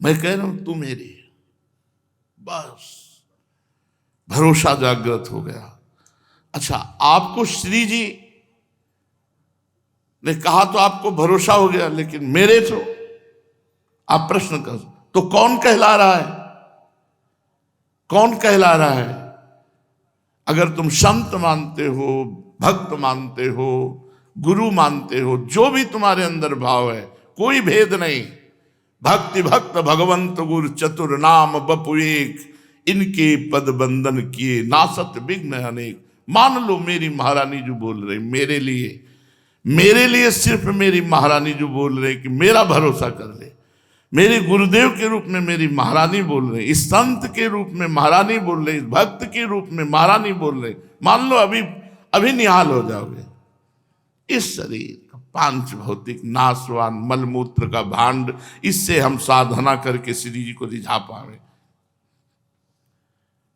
मैं कह रहा हूं तू मेरी, बस भरोसा जागृत हो गया। अच्छा, आपको श्री जी ने कहा तो आपको भरोसा हो गया, लेकिन मेरे तो आप प्रश्न कर, तो कौन कहला रहा है? कौन कहला रहा है? अगर तुम संत मानते हो, भक्त मानते हो, गुरु मानते हो, जो भी तुम्हारे अंदर भाव है, कोई भेद नहीं। भक्ति भक्त भगवंत गुरु चतुर नाम बपु एक, इनके पद बंधन किए नासत विघ्न अनेक। मान लो मेरी महारानी जो बोल रही, मेरे लिए सिर्फ मेरी महारानी जो बोल रहे कि मेरा भरोसा कर ले। मेरे गुरुदेव के रूप में मेरी महारानी बोल रहे, इस संत के रूप में महारानी बोल रहे, इस भक्त के रूप में महारानी बोल रहे। मान लो अभी निहाल हो जाओगे। इस शरीर का पांच भौतिक नाशवान मलमूत्र का भांड, इससे हम साधना करके श्री जी को रिझा पावे।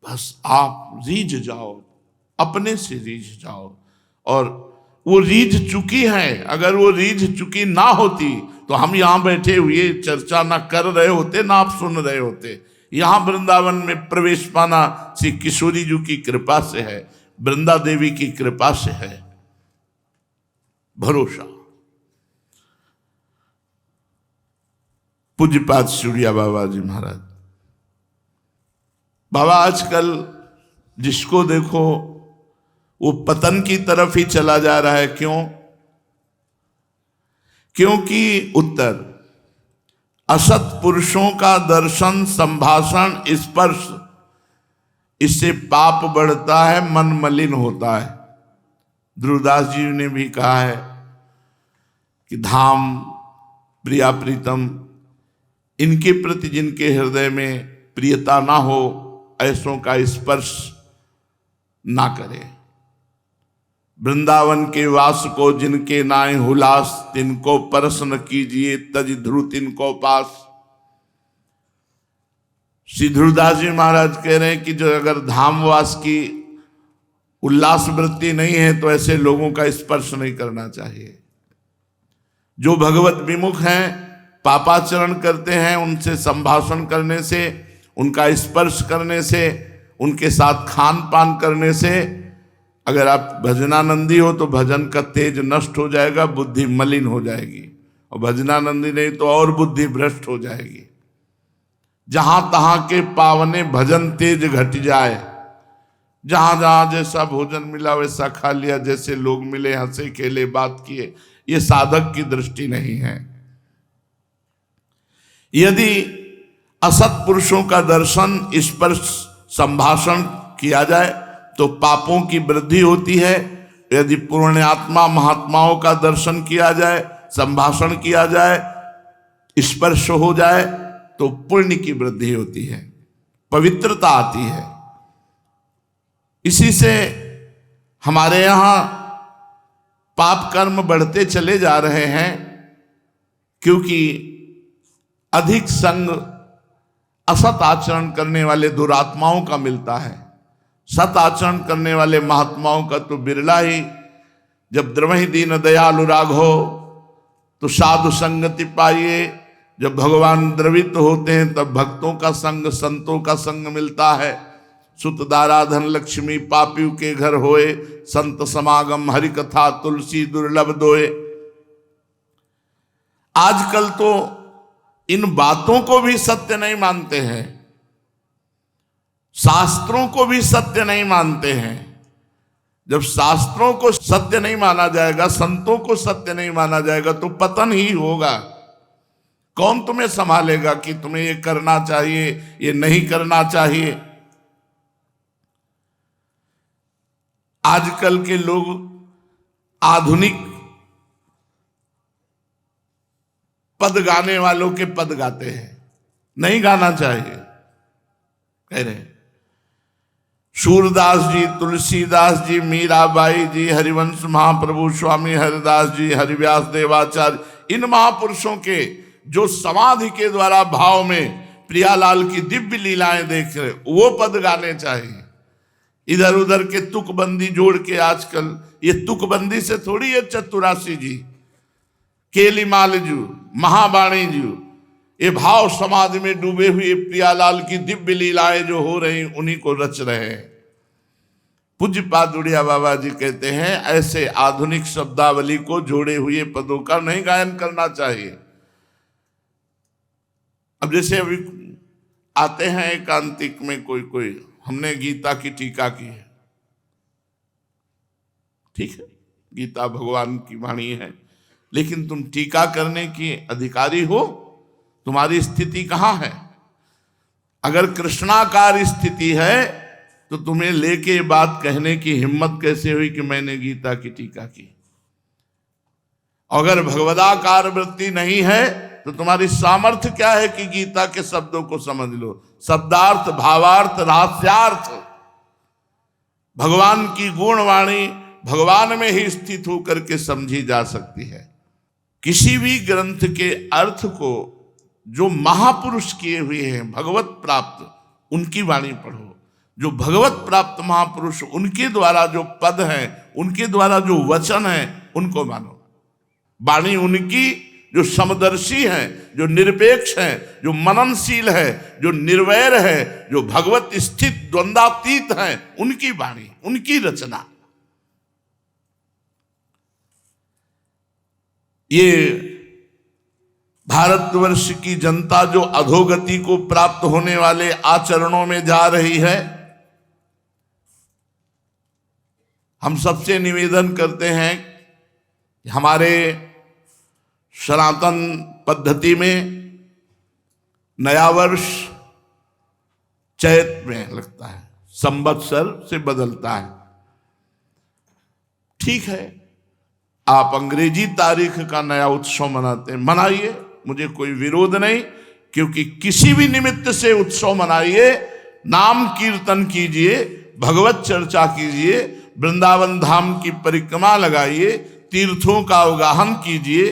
बस आप रीझ जाओ, अपने से रीझ जाओ। और वो रीझ चुकी है, अगर वो रीझ चुकी ना होती तो हम यहां बैठे हुए चर्चा ना कर रहे होते, ना आप सुन रहे होते। यहां वृंदावन में प्रवेश पाना श्री किशोरी जी की कृपा से है, वृंदा देवी की कृपा से है। भरोसा। पूज्यपाद सूर्या बाबा जी महाराज, बाबा आजकल जिसको देखो वो पतन की तरफ ही चला जा रहा है। क्यों? क्योंकि उत्तर, असत पुरुषों का दर्शन, संभाषण, स्पर्श, इससे पाप बढ़ता है, मन मलिन होता है। ध्रुवदास जी ने भी कहा है कि धाम, प्रिया प्रीतम, इनके प्रति जिनके हृदय में प्रियता ना हो, ऐसों का स्पर्श ना करे। वृंदावन के वास को जिनके नाय हुलास, तिनको परस न कीजिए, तज ध्रुव तिनको पास। श्री ध्रुवदास जी महाराज कह रहे हैं कि जो अगर धामवास की उल्लास वृत्ति नहीं है तो ऐसे लोगों का स्पर्श नहीं करना चाहिए। जो भगवत विमुख हैं, पापाचरण करते हैं, उनसे संभाषण करने से, उनका स्पर्श करने से, उनके साथ खान पान करने से, अगर आप भजनानंदी हो तो भजन का तेज नष्ट हो जाएगा, बुद्धि मलिन हो जाएगी। और भजनानंदी नहीं तो और बुद्धि भ्रष्ट हो जाएगी। जहां तहां के पावने भजन तेज घट जाए, जहां जहां जैसा भोजन मिला वैसा खा लिया, जैसे लोग मिले हंसे खेले बात किए, ये साधक की दृष्टि नहीं है। यदि असत पुरुषों का दर्शन, स्पर्श, संभाषण किया जाए तो पापों की वृद्धि होती है। यदि पुण्यात्मा महात्माओं का दर्शन किया जाए, संभाषण किया जाए, स्पर्श हो जाए तो पुण्य की वृद्धि होती है, पवित्रता आती है। इसी से हमारे यहां पाप कर्म बढ़ते चले जा रहे हैं, क्योंकि अधिक संग असत आचरण करने वाले दुरात्माओं का मिलता है। सत आचरण करने वाले महात्माओं का तो बिरला ही। जब द्रवहि दीन दयालु राघो तो साधु संगति पाइए। जब भगवान द्रवित होते हैं तब भक्तों का संग, संतों का संग मिलता है। सुत दाराधन लक्ष्मी पापियों के घर होए, संत समागम हरि कथा तुलसी दुर्लभ दोए। आजकल तो इन बातों को भी सत्य नहीं मानते हैं, शास्त्रों को भी सत्य नहीं मानते हैं। जब शास्त्रों को सत्य नहीं माना जाएगा, संतों को सत्य नहीं माना जाएगा, तो पतन ही होगा। कौन तुम्हें संभालेगा कि तुम्हें ये करना चाहिए, ये नहीं करना चाहिए। आजकल के लोग आधुनिक पद गाने वालों के पद गाते हैं, नहीं गाना चाहिए। कह रहे सूरदास जी, तुलसीदास जी, मीराबाई जी, हरिवंश महाप्रभु स्वामी हरिदास जी, हरिव्यास देवाचार्य, इन महापुरुषों के जो समाधि के द्वारा भाव में प्रियालाल की दिव्य लीलाएं देख रहे, वो पद गाने चाहिए। इधर उधर के तुकबंदी जोड़ के, आजकल ये तुकबंदी से थोड़ी है चतुरासी जी, केलीमाल जी, महावाणी जी, ये भाव समाधि में डूबे हुए प्रियालाल की दिव्य लीलाएं जो हो रही, उन्हीं को रच रहे हैं। पूज्यपाद उड़िया बाबा जी कहते हैं ऐसे आधुनिक शब्दावली को जोड़े हुए पदों का नहीं गायन करना चाहिए। अब जैसे अभी आते हैं एकांतिक में कोई, हमने गीता की टीका की है, ठीक है, गीता भगवान की वाणी है, लेकिन तुम टीका करने की अधिकारी हो, तुम्हारी स्थिति कहां है? अगर कृष्णाकार स्थिति है तो तुम्हें लेके बात कहने की हिम्मत कैसे हुई कि मैंने गीता की टीका की? अगर भगवदाकार वृत्ति नहीं है तो तुम्हारी सामर्थ्य क्या है कि गीता के शब्दों को समझ लो? शब्दार्थ, भावार्थ, रहस्यार्थ, भगवान की गुणवाणी भगवान में ही स्थित होकर के समझी जा सकती है। किसी भी ग्रंथ के अर्थ को जो महापुरुष किए हुए हैं भगवत प्राप्त, उनकी वाणी पढ़ो। जो भगवत प्राप्त महापुरुष, उनके द्वारा जो पद हैं, उनके द्वारा जो वचन हैं, उनको मानो। वाणी उनकी जो समदर्शी हैं, जो निरपेक्ष हैं, जो मननशील है, जो निर्वैर है, जो भगवत स्थित द्वंद्वातीत हैं, उनकी वाणी, उनकी रचना। ये भारतवर्ष की जनता जो अधोगति को प्राप्त होने वाले आचरणों में जा रही है, हम सबसे निवेदन करते हैं कि हमारे सनातन पद्धति में नया वर्ष चैत में लगता है, संवत्सर से बदलता है। ठीक है, आप अंग्रेजी तारीख का नया उत्सव मनाते हैं, मनाइए, मुझे कोई विरोध नहीं, क्योंकि किसी भी निमित्त से उत्सव मनाइए, नाम कीर्तन कीजिए, भगवत चर्चा कीजिए, वृंदावन धाम की परिक्रमा लगाइए, तीर्थों का अवगाहन कीजिए,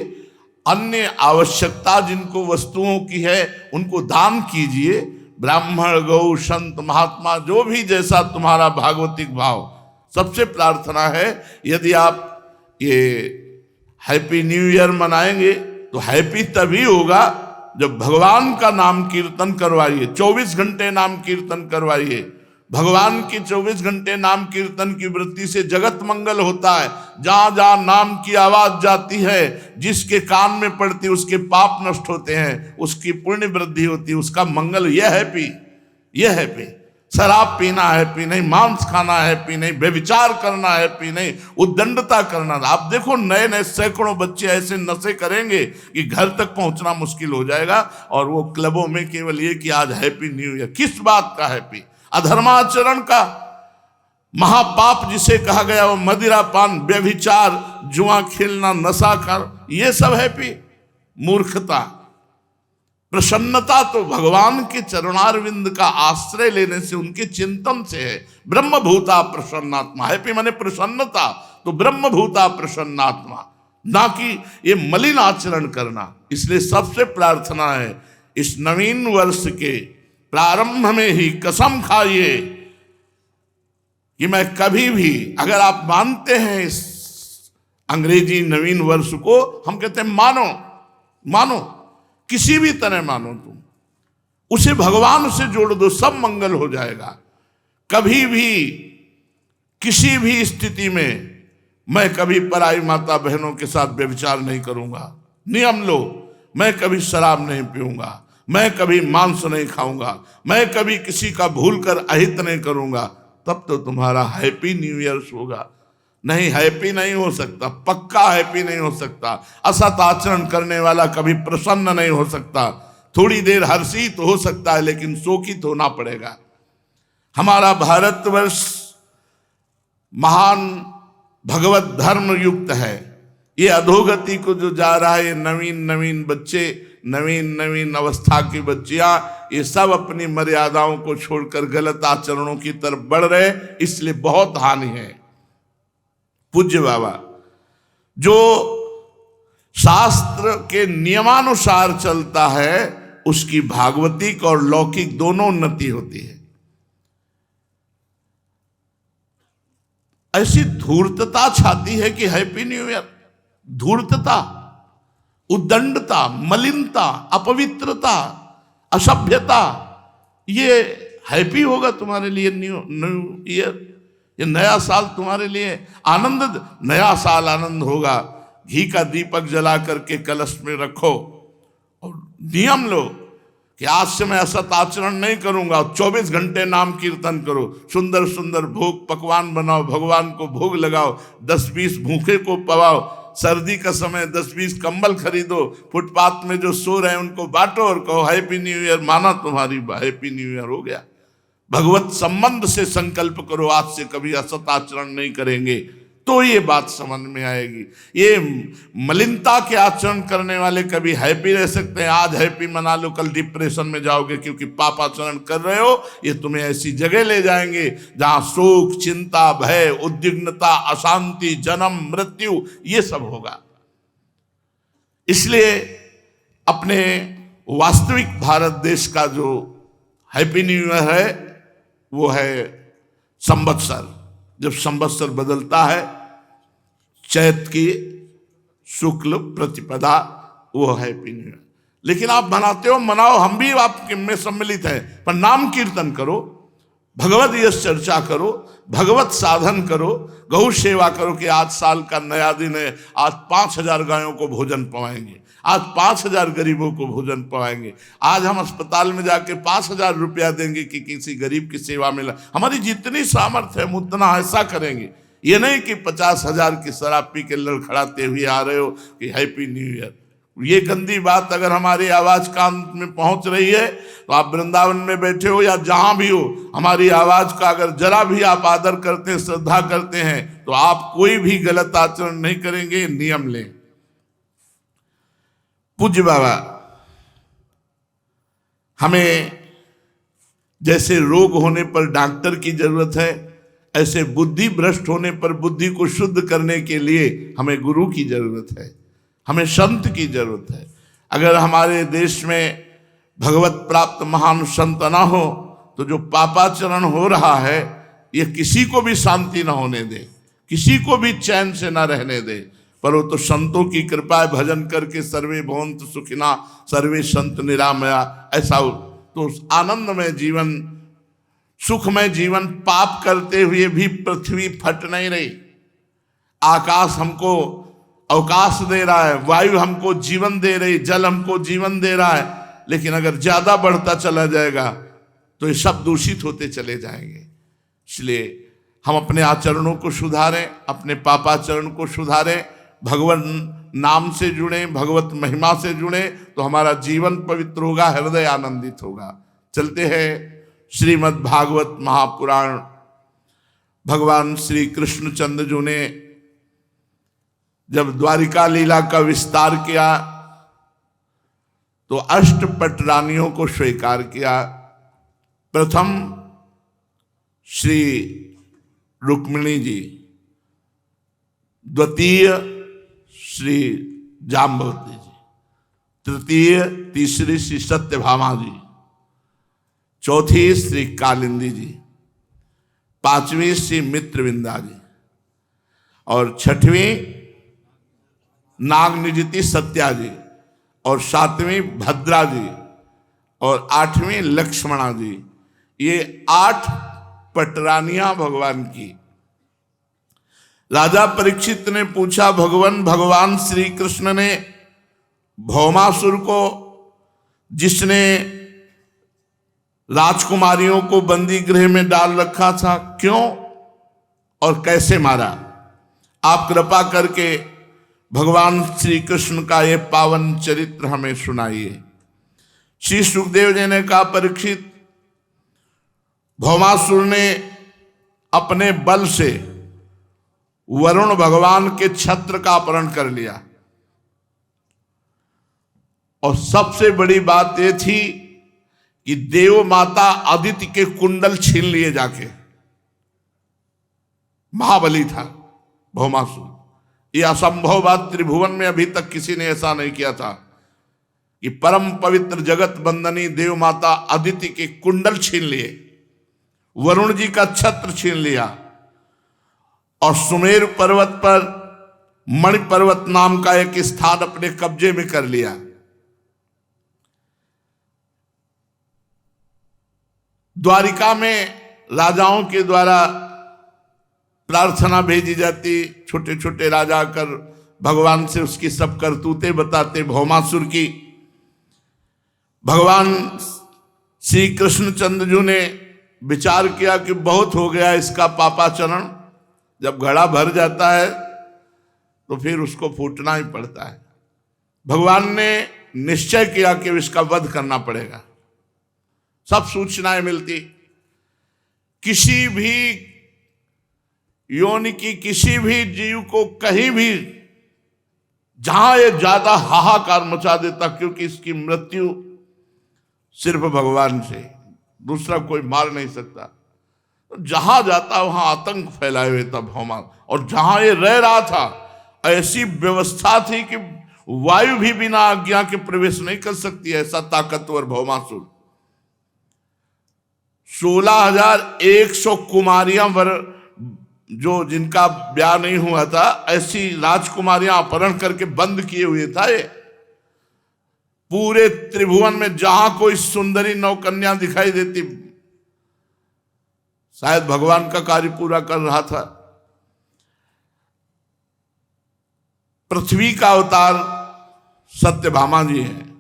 अन्य आवश्यकता जिनको वस्तुओं की है उनको दान कीजिए। ब्राह्मण, गौ, संत, महात्मा, जो भी जैसा तुम्हारा भागवतिक भाव। सबसे प्रार्थना है, यदि आप ये हैप्पी न्यू ईयर मनाएंगे तो हैप्पी तभी होगा जब भगवान का नाम कीर्तन करवाइए, 24 घंटे नाम कीर्तन करवाइए। भगवान की 24 घंटे नाम कीर्तन की वृत्ति से जगत मंगल होता है। जहां जहां नाम की आवाज जाती है, जिसके कान में पड़ती है उसके पाप नष्ट होते हैं, उसकी पुण्य वृद्धि होती है, उसका मंगल। यह हैप्पी। शराब पीना हैप्पी नहीं, मांस खाना हैप्पी नहीं, व्यभिचार करना हैप्पी नहीं, उद्दंडता करना। आप देखो नए नए सैकड़ों बच्चे ऐसे नशे करेंगे कि घर तक पहुंचना मुश्किल हो जाएगा, और वो क्लबों में केवल ये कि आज हैप्पी न्यू ईयर। किस बात का हैप्पी? अधर्माचरण का महापाप जिसे कहा गया, वो मदिरा पान, व्यभिचार, जुआ खेलना, नशा कर, ये सब हैप्पी? मूर्खता। प्रसन्नता तो भगवान के चरणारविंद का आश्रय लेने से, उनके चिंतन से है। ब्रह्मभूता प्रसन्नात्मा। हैप्पी माने प्रसन्नता, तो ब्रह्मभूता प्रसन्नात्मा, ना कि ये मलिन आचरण करना। इसलिए सबसे प्रार्थना है, इस नवीन वर्ष के प्रारंभ में ही कसम खाइए कि मैं कभी भी, अगर आप मानते हैं इस अंग्रेजी नवीन वर्ष को, हम कहते हैं मानो, किसी भी तरह मानो, तुम उसे भगवान से जोड़ दो, सब मंगल हो जाएगा। कभी भी किसी भी स्थिति में मैं कभी पराई माता बहनों के साथ व्यभिचार नहीं करूंगा। नियम लो, मैं कभी शराब नहीं पीऊंगा, मैं कभी मांस नहीं खाऊंगा, मैं कभी किसी का भूल कर अहित नहीं करूंगा। तब तो तुम्हारा हैप्पी न्यू ईयर होगा। नहीं, हैप्पी नहीं हो सकता, पक्का हैप्पी नहीं हो सकता। असत आचरण करने वाला कभी प्रसन्न नहीं हो सकता। थोड़ी देर हर्षित हो सकता है, लेकिन शोकित होना पड़ेगा। हमारा भारतवर्ष महान भगवत धर्म युक्त है। ये अधोगति को जो जा रहा है, ये नवीन बच्चे, नवीन अवस्था की बच्चियां, ये सब अपनी मर्यादाओं को छोड़कर गलत आचरणों की तरफ बढ़ रहे, इसलिए बहुत हानि है। पूज्य बाबा जो शास्त्र के नियमानुसार चलता है, उसकी भागवतिक और लौकिक दोनों उन्नति होती है। ऐसी धूर्तता छाती है कि हैप्पी न्यू ईयर, धूर्तता, उद्दंडता, मलिनता, अपवित्रता, असभ्यता, ये हैप्पी होगा तुम्हारे लिए न्यू ईयर? ये नया साल तुम्हारे लिए आनंद, नया साल आनंद होगा। घी का दीपक जला करके कलश में रखो और नियम लो कि आज से मैं असत आचरण नहीं करूंगा। 24 घंटे नाम कीर्तन करो, सुंदर सुंदर भोग पकवान बनाओ, भगवान को भोग लगाओ, 10-20 भूखे को पवाओ, सर्दी का समय 10-20 कंबल खरीदो, फुटपाथ में जो सो रहे हैं उनको बांटो और कहो हैप्पी न्यू ईयर। माना तुम्हारी हैप्पी न्यू ईयर हो गया। भगवत संबंध से संकल्प करो, आज से कभी असत आचरण नहीं करेंगे, तो ये बात समझ में आएगी। ये मलिनता के आचरण करने वाले कभी हैप्पी रह सकते हैं? आज हैप्पी मना लो, कल डिप्रेशन में जाओगे क्योंकि पाप आचरण कर रहे हो। ये तुम्हें ऐसी जगह ले जाएंगे जहां शोक, चिंता, भय, उद्विग्नता, अशांति, जन्म, मृत्यु, ये सब होगा। इसलिए अपने वास्तविक भारत देश का जो हैप्पी न्यू ईयर है वो है संवत्सर। जब संवत्सर बदलता है, चैत की शुक्ल प्रतिपदा, वो हैप्पी न्यू ईयर। लेकिन आप मनाते हो, मनाओ, हम भी आपके में सम्मिलित हैं, पर नाम कीर्तन करो, भगवत यश चर्चा करो, भगवत साधन करो, गौ सेवा करो कि आज साल का नया दिन है, आज 5000 गायों को भोजन पवाएंगे, आज 5000 गरीबों को भोजन पवाएंगे, आज हम अस्पताल में जाके 5000 रुपया देंगे कि किसी गरीब की सेवा में हमारी जितनी सामर्थ्य है हम उतना ऐसा करेंगे। ये नहीं कि 50,000 की शराब पी के लड़खड़ाते हुए आ रहे हो कि हैप्पी न्यू ईयर। ये गंदी बात अगर हमारी आवाज कान में पहुंच रही है तो आप वृंदावन में बैठे हो या जहां भी हो, हमारी आवाज का अगर जरा भी आप आदर करते हैं, श्रद्धा करते हैं, तो आप कोई भी गलत आचरण नहीं करेंगे। नियम लें। पूज्य बाबा हमें जैसे रोग होने पर डॉक्टर की जरूरत है, ऐसे बुद्धि भ्रष्ट होने पर बुद्धि को शुद्ध करने के लिए हमें गुरु की जरूरत है, हमें संत की जरूरत है। अगर हमारे देश में भगवत प्राप्त महान संत ना हो तो जो पापाचरण हो रहा है ये किसी को भी शांति ना होने दे, किसी को भी चैन से ना रहने दे। पर वो तो संतों की कृपा है, भजन करके सर्वे भवन्तु सुखिना सर्वे संत निरामया, ऐसा तो आनंदमय जीवन, सुखमय जीवन। पाप करते हुए भी पृथ्वी फट नहीं रही, आकाश हमको अवकाश दे रहा है, वायु हमको जीवन दे रही, जल हमको जीवन दे रहा है, लेकिन अगर ज्यादा बढ़ता चला जाएगा तो ये सब दूषित होते चले जाएंगे। इसलिए हम अपने आचरणों को सुधारें, अपने पापाचरण को सुधारें, भगवान नाम से जुड़े, भगवत महिमा से जुड़े, तो हमारा जीवन पवित्र होगा, हृदय आनंदित होगा। चलते हैं श्रीमद् भागवत महापुराण। भगवान श्री कृष्णचंद्र जी ने जब द्वारिका लीला का विस्तार किया तो अष्टपट रानियों को स्वीकार किया। प्रथम श्री रुक्मिणी जी, द्वितीय श्री जाम्बवती जी, तृतीय तीसरी श्री सत्यभामा जी, चौथी श्री कालिंदी जी, पांचवी श्री मित्रविंदा जी, और छठवीं नागनिजिति सत्या जी, और सातवीं भद्रा जी, और आठवीं लक्ष्मणा जी। ये 8 पटरानियां भगवान की। राजा परीक्षित ने पूछा, भगवान श्री कृष्ण ने भौमासुर को, जिसने राजकुमारियों को बंदी गृह में डाल रखा था, क्यों और कैसे मारा? आप कृपा करके भगवान श्री कृष्ण का ये पावन चरित्र हमें सुनाइए। श्री सुखदेव जी ने कहा, परीक्षित, भौमासुर ने अपने बल से वरुण भगवान के छत्र का अपहरण कर लिया, और सबसे बड़ी बात यह थी कि देव माता अदिति के कुंडल छीन लिए जाके। महाबली था भौमासुर। यह असंभव बात त्रिभुवन में अभी तक किसी ने ऐसा नहीं किया था कि परम पवित्र जगत बंदनी देव माता अदिति के कुंडल छीन लिए, वरुण जी का छत्र छीन लिया, और सुमेरु पर्वत पर मणि पर्वत नाम का एक स्थान अपने कब्जे में कर लिया। द्वारिका में राजाओं के द्वारा प्रार्थना भेजी जाती, छोटे छोटे राजा कर भगवान से उसकी सब करतूतें बताते भौमासुर की। भगवान श्री कृष्णचंद्र जी ने विचार किया कि बहुत हो गया इसका पापाचरण। जब घड़ा भर जाता है तो फिर उसको फूटना ही पड़ता है। भगवान ने निश्चय किया कि इसका वध करना पड़ेगा। सब सूचनाएं मिलती, किसी भी योनि की किसी भी जीव को कहीं भी जहां ये ज्यादा हाहाकार मचा देता, क्योंकि इसकी मृत्यु सिर्फ भगवान से, दूसरा कोई मार नहीं सकता। जहां जाता वहां आतंक फैलाए हुए था भौमा, और जहां ये रह रहा था ऐसी व्यवस्था थी कि वायु भी बिना आज्ञा के प्रवेश नहीं कर सकती है, ऐसा ताकतवर भौमासुर। 16,100 कुमारियां जो जिनका ब्याह नहीं हुआ था, ऐसी राजकुमारियां अपहरण करके बंद किए हुए था। ये पूरे त्रिभुवन में जहां कोई सुंदरी नौकन्या दिखाई देती, शायद भगवान का कार्य पूरा कर रहा था। पृथ्वी का अवतार सत्यभामा जी हैं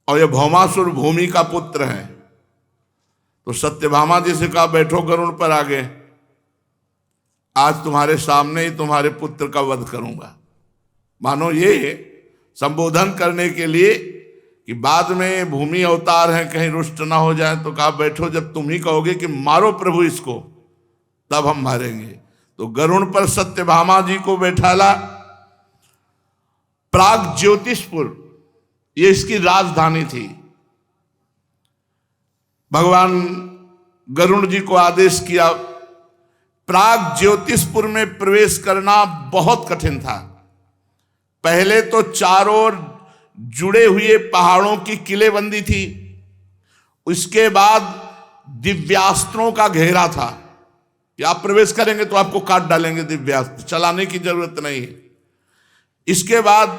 और ये भौमासुर भूमि का पुत्र है। तो सत्यभामा जी से कहा बैठो गरुड़ पर आगे, आज तुम्हारे सामने ही तुम्हारे पुत्र का वध करूंगा। मानो ये संबोधन करने के लिए कि बाद में भूमि अवतार है, कहीं रुष्ट ना हो जाए। तो कहा बैठो, जब तुम ही कहोगे कि मारो प्रभु इसको, तब हम मारेंगे। तो गरुड़ पर सत्यभामा जी को बैठाला। प्राग ज्योतिषपुर ये इसकी राजधानी थी। भगवान गरुड़ जी को आदेश किया। प्राग ज्योतिषपुर में प्रवेश करना बहुत कठिन था। पहले तो चारों ओर जुड़े हुए पहाड़ों की किलेबंदी थी, उसके बाद दिव्यास्त्रों का घेरा था कि आप प्रवेश करेंगे तो आपको काट डालेंगे दिव्यास्त्र, चलाने की जरूरत नहीं है। इसके बाद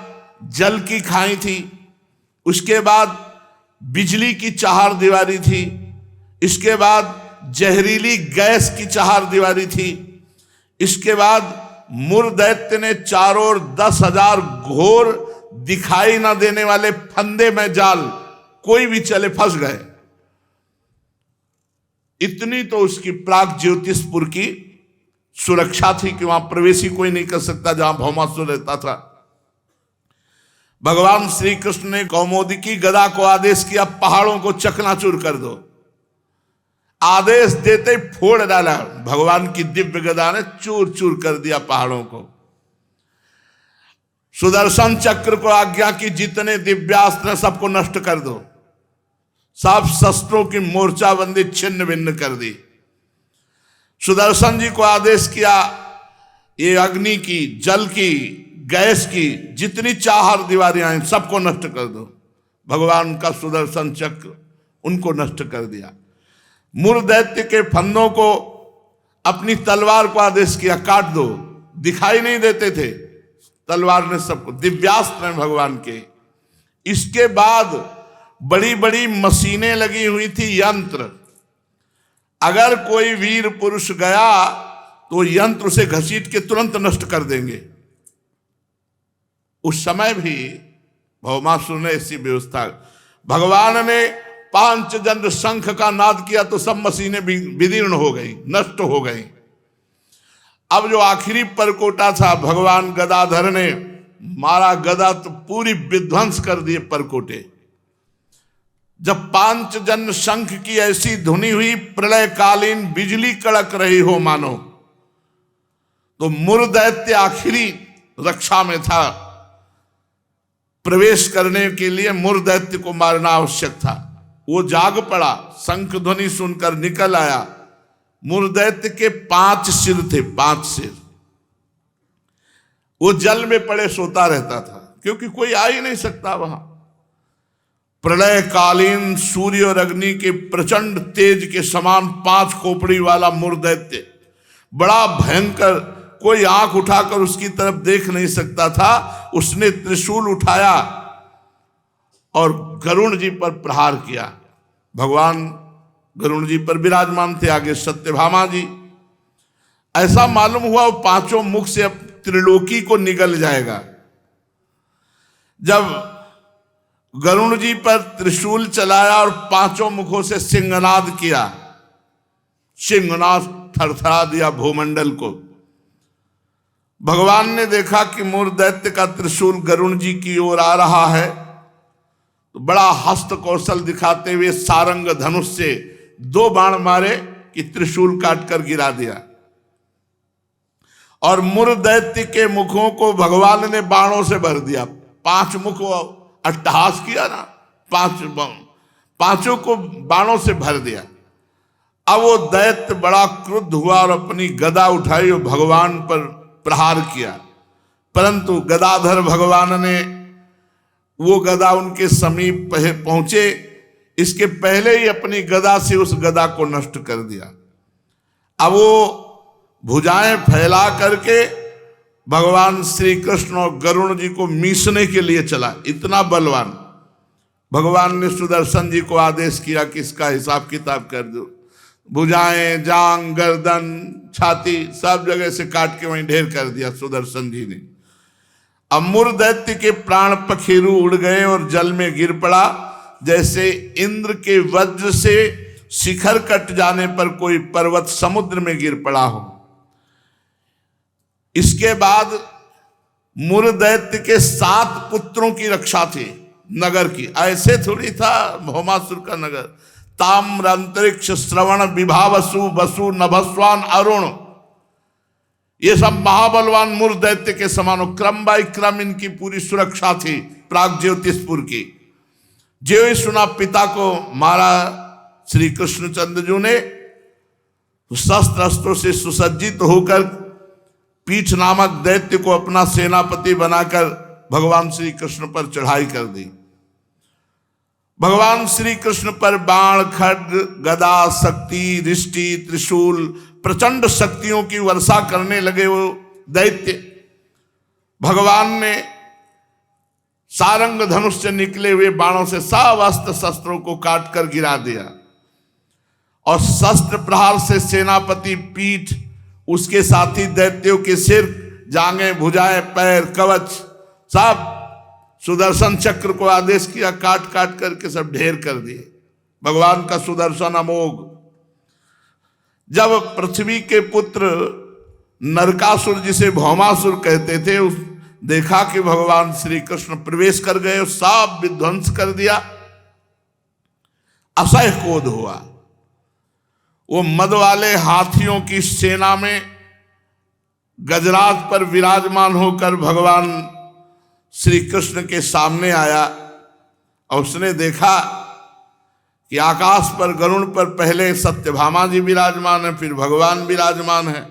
जल की खाई थी, उसके बाद बिजली की चार दीवारी थी, इसके बाद जहरीली गैस की चार दीवारी थी, इसके बाद मुर दैत्य ने चारों ओर 10,000 घोर दिखाई ना देने वाले फंदे में जाल, कोई भी चले फंस गए। इतनी तो उसकी प्राग ज्योतिषपुर की सुरक्षा थी कि वहां प्रवेश ही कोई नहीं कर सकता जहां भौमासुर रहता था। भगवान श्री कृष्ण ने कौमोदकी गदा को आदेश किया पहाड़ों को चकनाचूर कर दो। आदेश देते ही फोड़ डाला, भगवान की दिव्य गदा ने चूर चूर कर दिया पहाड़ों को। सुदर्शन चक्र को आज्ञा की जितने दिव्यास्त्र सबको नष्ट कर दो, सब शस्त्रों की मोर्चाबंदी छिन्न भिन्न कर दी। सुदर्शन जी को आदेश किया ये अग्नि की, जल की, गैस की जितनी चार दीवारियां हैं सबको नष्ट कर दो। भगवान का सुदर्शन चक्र उनको नष्ट कर दिया। मुर दैत्य के फंदों को अपनी तलवार को आदेश किया काट दो, दिखाई नहीं देते थे, तलवार ने सबको, दिव्यास्त्र हैं भगवान के। इसके बाद बड़ी बड़ी मशीनें लगी हुई थी, यंत्र। अगर कोई वीर पुरुष गया तो यंत्र उसे घसीट के तुरंत नष्ट कर देंगे। उस समय भी भौमासुर ने ऐसी व्यवस्था, भगवान ने 5 जन्म शंख का नाद किया तो सब मशीनें विदीर्ण हो गई, नष्ट हो गई। अब जो आखिरी परकोटा था, भगवान गदाधर ने मारा, गदा तो पूरी विध्वंस कर दिए परकोटे। जब 5 जन्म शंख की ऐसी धुनी हुई, प्रलय कालीन बिजली कड़क रही हो मानो, तो मुर दैत्य आखिरी रक्षा में था। प्रवेश करने के लिए मुर दैत्य को मारना आवश्यक था। वो जाग पड़ा, शंख ध्वनि सुनकर निकल आया। मुर दैत्य के 5 सिर थे, 5 सिर। वो जल में पड़े सोता रहता था क्योंकि कोई आ ही नहीं सकता वहां। प्रलय कालीन सूर्य और अग्नि के प्रचंड तेज के समान 5 खोपड़ी वाला मुर दैत्य, बड़ा भयंकर, कोई आंख उठाकर उसकी तरफ देख नहीं सकता था। उसने त्रिशूल उठाया और गरुड़ जी पर प्रहार किया। भगवान गरुड़ जी पर विराजमान थे, आगे सत्यभामा जी। ऐसा मालूम हुआ वो 5 मुख से अब त्रिलोकी को निगल जाएगा। जब गरुड़ जी पर त्रिशूल चलाया और 5 मुखों से सिंहनाद किया, सिंहनाद थरथरा दिया भूमंडल को। भगवान ने देखा कि मुर दैत्य का त्रिशूल गरुड़ जी की ओर आ रहा है, तो बड़ा हस्त कौशल दिखाते हुए सारंग धनुष से 2 बाण मारे कि त्रिशूल काटकर गिरा दिया। और मुर दैत्य के मुखों को भगवान ने बाणों से भर दिया। 5 मुख अट्टहास किया ना, 5 को बाणों से भर दिया। अब वो दैत्य बड़ा क्रुद्ध हुआ और अपनी गदा उठाई और भगवान पर प्रहार किया। परंतु गदाधर भगवान ने वो गदा उनके समीप पहुंचे, इसके पहले ही अपनी गदा से उस गदा को नष्ट कर दिया। अब वो भुजाएं फैला करके भगवान श्री कृष्ण और गरुण जी को मीसने के लिए चला। इतना बलवान, भगवान ने सुदर्शन जी को आदेश किया कि इसका हिसाब किताब कर दो। भुजाएं, जांग, गर्दन, छाती सब जगह से काट के वहीं ढेर कर दिया सुदर्शन जी ने। अमूर दैत्य के प्राण पखेरु उड़ गए और जल में गिर पड़ा, जैसे इंद्र के वज्र से शिखर कट जाने पर कोई पर्वत समुद्र में गिर पड़ा हो। इसके बाद मुर दैत्य के 7 पुत्रों की रक्षा थी नगर की। ऐसे थोड़ी था भौमासुर का नगर। ताम्र, अंतरिक्ष, श्रवण, विभावसु, वसु, नभस्वान, अरुण, ये सब महाबलवान मुर दैत्य के समान। क्रम बाय क्रम इनकी पूरी सुरक्षा थी प्राग ज्योतिषपुर की। जो ही सुना पिता को मारा श्री कृष्णचंद्र ने, शस्त्र अस्त्रों से सुसज्जित होकर पीठ नामक दैत्य को अपना सेनापति बनाकर भगवान श्री कृष्ण पर चढ़ाई कर दी। भगवान श्री कृष्ण पर बाण, खड्ग, गदा, शक्ति, रिष्टि, त्रिशूल, प्रचंड शक्तियों की वर्षा करने लगे वो दैत्य। भगवान ने सारंग धनुष से निकले हुए बाणों से सब अस्त्र शस्त्रों को काट कर गिरा दिया और शस्त्र प्रहार से सेनापति पीठ, उसके साथी दैत्यों के सिर, जांघें, भुजाएं, पैर, कवच सब सुदर्शन चक्र को आदेश किया, काट काट करके सब ढेर कर दिए। भगवान का सुदर्शन अमोघ। जब पृथ्वी के पुत्र नरकासुर, जिसे भौमासुर कहते थे, उस देखा कि भगवान श्री कृष्ण प्रवेश कर गए, सब विध्वंस कर दिया, असह्य क्रोध हुआ। वो मद वाले हाथियों की सेना में गजराज पर विराजमान होकर भगवान श्री कृष्ण के सामने आया और उसने देखा कि आकाश पर गरुड़ पर पहले सत्यभामा जी विराजमान है, फिर भगवान विराजमान है।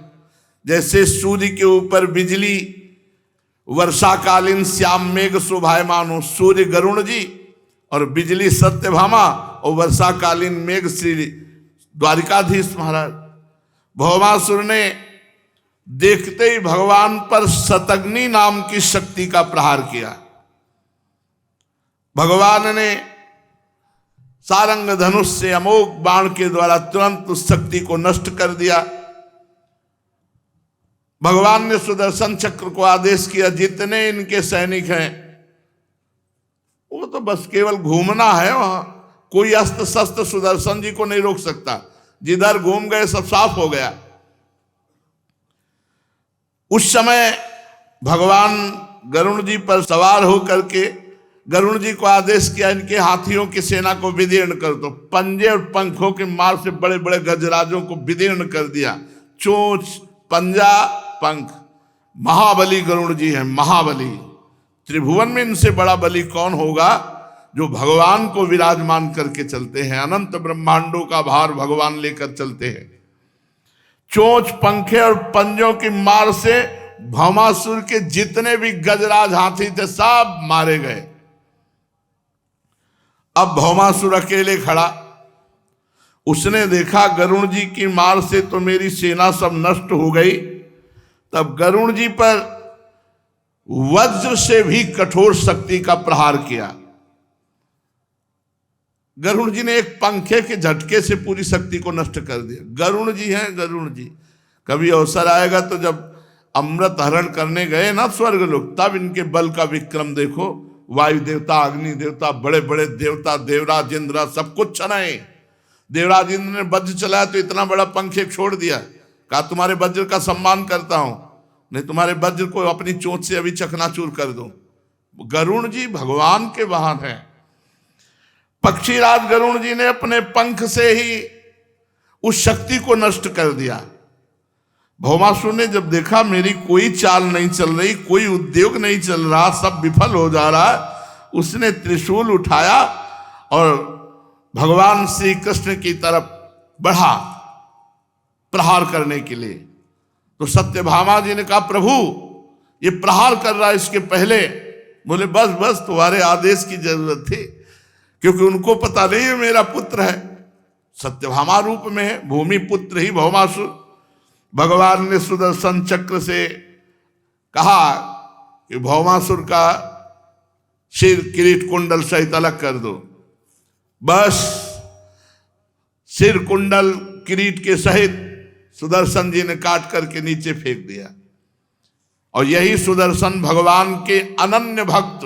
जैसे सूर्य के ऊपर बिजली, वर्षाकालीन श्याम मेघ शोभायमान हो, सूर्य गरुड़ जी और बिजली सत्यभामा और वर्षाकालीन मेघ श्री द्वारिकाधीश महाराज। भौमासुर ने देखते ही भगवान पर शतग्नि नाम की शक्ति का प्रहार किया। भगवान ने सारंग धनुष से अमोघ बाण के द्वारा तुरंत उस शक्ति को नष्ट कर दिया। भगवान ने सुदर्शन चक्र को आदेश किया, जितने इनके सैनिक हैं वो तो बस केवल घूमना है, वहां कोई अस्त्र शस्त्र सुदर्शन जी को नहीं रोक सकता। जिधर घूम गए सब साफ हो गया। उस समय भगवान गरुण जी पर सवार होकर के गरुण जी को आदेश किया, इनके हाथियों की सेना को विदीर्ण कर दो। पंजे और पंखों के मार से बड़े बड़े गजराजों को विदीर्ण कर दिया। चोंच, पंजा, पंख। महाबली गरुण जी हैं, महाबली। त्रिभुवन में इनसे बड़ा बली कौन होगा, जो भगवान को विराजमान करके चलते हैं। अनंत ब्रह्मांडों का भार भगवान लेकर चलते हैं। चोंच, पंखे और पंजों की मार से भौमासुर के जितने भी गजराज हाथी थे सब मारे गए। अब भौमासुर अकेले खड़ा। उसने देखा गरुण जी की मार से तो मेरी सेना सब नष्ट हो गई। तब गरुण जी पर वज्र से भी कठोर शक्ति का प्रहार किया। गरुण जी ने एक पंखे के झटके से पूरी शक्ति को नष्ट कर दिया। गरुण जी हैं, गरुण जी। कभी अवसर आएगा तो जब अमृत हरण करने गए ना स्वर्ग लोग, तब इनके बल का विक्रम देखो। वायु देवता, अग्नि देवता, बड़े बड़े देवता, देवराज इंद्र सब कुछ चलाए। देवराज इंद्र ने वज्र चलाया तो इतना बड़ा पंख एक छोड़ दिया, कहा तुम्हारे वज्र का सम्मान करता हूं, नहीं तुम्हारे वज्र को अपनी चोंच से अभी चकनाचूर कर दूं। गरुण जी भगवान के वाहन हैं। पक्षीराज गरुण जी ने अपने पंख से ही उस शक्ति को नष्ट कर दिया। भौमासुर ने जब देखा मेरी कोई चाल नहीं चल रही, कोई उद्योग नहीं चल रहा, सब विफल हो जा रहा, उसने त्रिशूल उठाया और भगवान श्री कृष्ण की तरफ बढ़ा प्रहार करने के लिए। तो सत्यभामा जी ने कहा प्रभु ये प्रहार कर रहा है, इसके पहले बोले बस बस तुम्हारे आदेश की जरूरत थी, क्योंकि उनको पता नहीं है मेरा पुत्र है, सत्यभामा रूप में है, भूमि पुत्र ही भौमासुर। भगवान ने सुदर्शन चक्र से कहा कि भौमासुर का सिर किरीट कुंडल सहित अलग कर दो। बस सिर कुंडल किरीट के सहित सुदर्शन जी ने काट करके नीचे फेंक दिया। और यही सुदर्शन भगवान के अनन्य भक्त,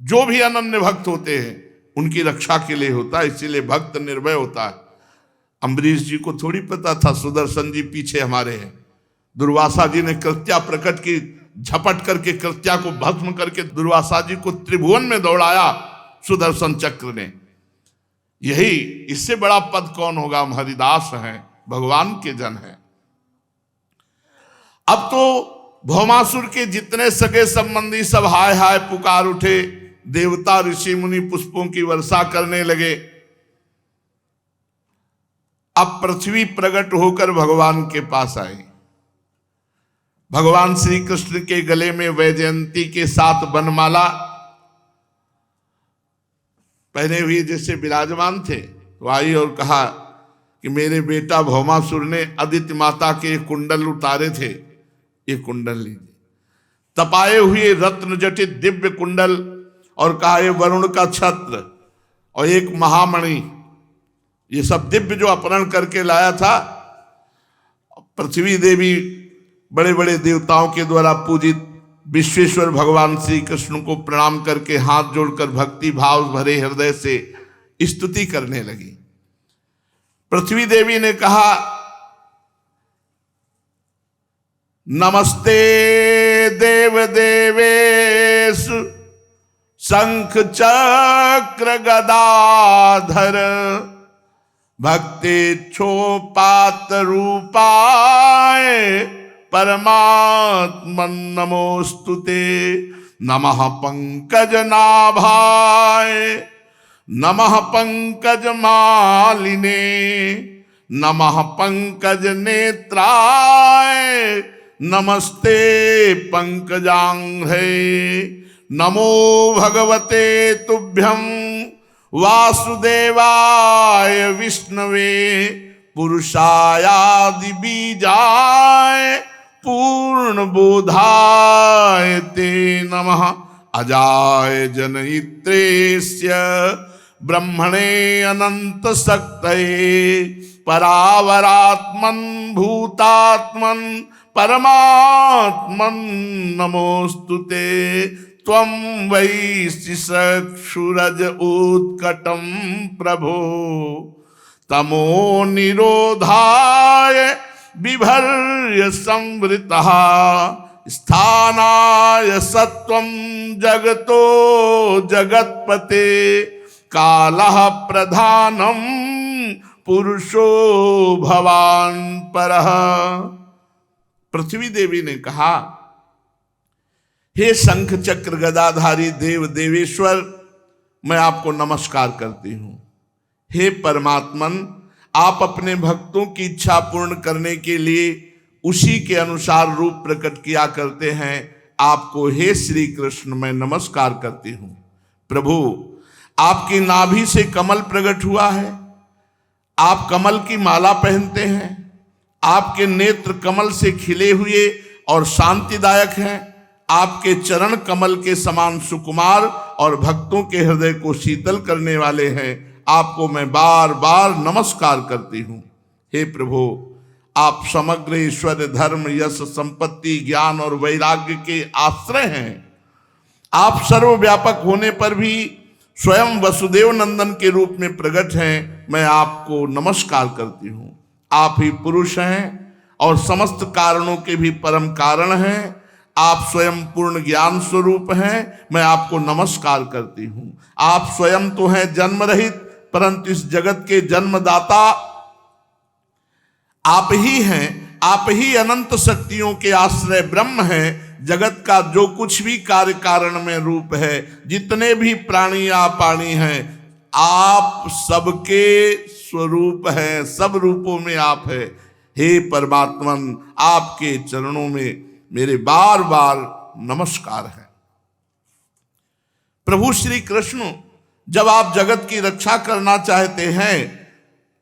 जो भी अनन्य भक्त होते हैं उनकी रक्षा के लिए होता है, इसीलिए भक्त निर्भय होता है। अम्बरीश जी को थोड़ी पता था सुदर्शन जी पीछे हमारे हैं। दुर्वासा जी ने कृत्या प्रकट की, झपट करके कृत्या को भस्म करके दुर्वासा जी को त्रिभुवन में दौड़ाया सुदर्शन चक्र ने। यही, इससे बड़ा पद कौन होगा? हम हरिदास हैं, भगवान के जन हैं। अब तो भौमासुर के जितने सगे संबंधी सब हाय हाय पुकार उठे, देवता ऋषि मुनि पुष्पों की वर्षा करने लगे। अब पृथ्वी प्रकट होकर भगवान के पास आई। भगवान श्री कृष्ण के गले में वैजयंती के साथ बनमाला पहने हुए जैसे विराजमान थे, तो आई और कहा कि मेरे बेटा भौमासुर ने आदित्य माता के कुंडल उतारे थे, ये कुंडल लीजिए। तपाए हुए रत्न जटित दिव्य कुंडल, और कहा ये वरुण का छत्र और एक महामणि, ये सब दिव्य जो अपहरण करके लाया था। पृथ्वी देवी बड़े बड़े देवताओं के द्वारा पूजित विश्वेश्वर भगवान श्री कृष्ण को प्रणाम करके हाथ जोड़कर भक्ति भाव भरे हृदय से स्तुति करने लगी। पृथ्वी देवी ने कहा नमस्ते देव देवेश शंख चक्र गदाधर भक्तेच्छोपात रूपाय परमात्मन नमोस्तुते। नमः पंकज नाभाय नमः पंकज मालिने नमः पंकज नेत्राय नमस्ते पंकजांघ्रे। नमो भगवते तुभ्यं वासुदेवाय विष्णवे पुरुषायादि बीजाय पूर्ण बोधाय ते नमः। अजाय जनयित्रेस्य ब्रह्मणे अनंत शक्तये परावरात्मन भूतात्मन परमात्मन नमोस्तुते। त्वं वै शिशक्षुरज उत्कटं प्रभो तमो निरोधाय बिभर्य संवृतः स्थानाय सत्वं जगतो जगत्पते कालः प्रधानं पुरुषो भवान परः। पृथ्वी देवी ने कहा हे शंख चक्र गदाधारी देव देवेश्वर, मैं आपको नमस्कार करती हूं। हे परमात्मन, आप अपने भक्तों की इच्छा पूर्ण करने के लिए उसी के अनुसार रूप प्रकट किया करते हैं। आपको हे श्री कृष्ण मैं नमस्कार करती हूं। प्रभु, आपकी नाभि से कमल प्रकट हुआ है, आप कमल की माला पहनते हैं, आपके नेत्र कमल से खिले हुए और शांतिदायक हैं, आपके चरण कमल के समान सुकुमार और भक्तों के हृदय को शीतल करने वाले हैं। आपको मैं बार बार नमस्कार करती हूं। हे प्रभु, आप समग्र ईश्वर धर्म यश संपत्ति ज्ञान और वैराग्य के आश्रय हैं। आप सर्वव्यापक होने पर भी स्वयं वसुदेव नंदन के रूप में प्रकट हैं। मैं आपको नमस्कार करती हूं। आप ही पुरुष हैं और समस्त कारणों के भी परम कारण हैं। आप स्वयं पूर्ण ज्ञान स्वरूप हैं। मैं आपको नमस्कार करती हूं। आप स्वयं तो हैं जन्म रहित, परंतु इस जगत के जन्मदाता आप ही हैं। आप ही अनंत शक्तियों के आश्रय ब्रह्म हैं। जगत का जो कुछ भी कार्य कारण में रूप है, जितने भी प्राणी पाणी हैं, आप सबके स्वरूप हैं, सब रूपों में आप हैं। हे परमात्मन, आपके चरणों में मेरे बार बार नमस्कार है। प्रभु श्री कृष्ण जब आप जगत की रक्षा करना चाहते हैं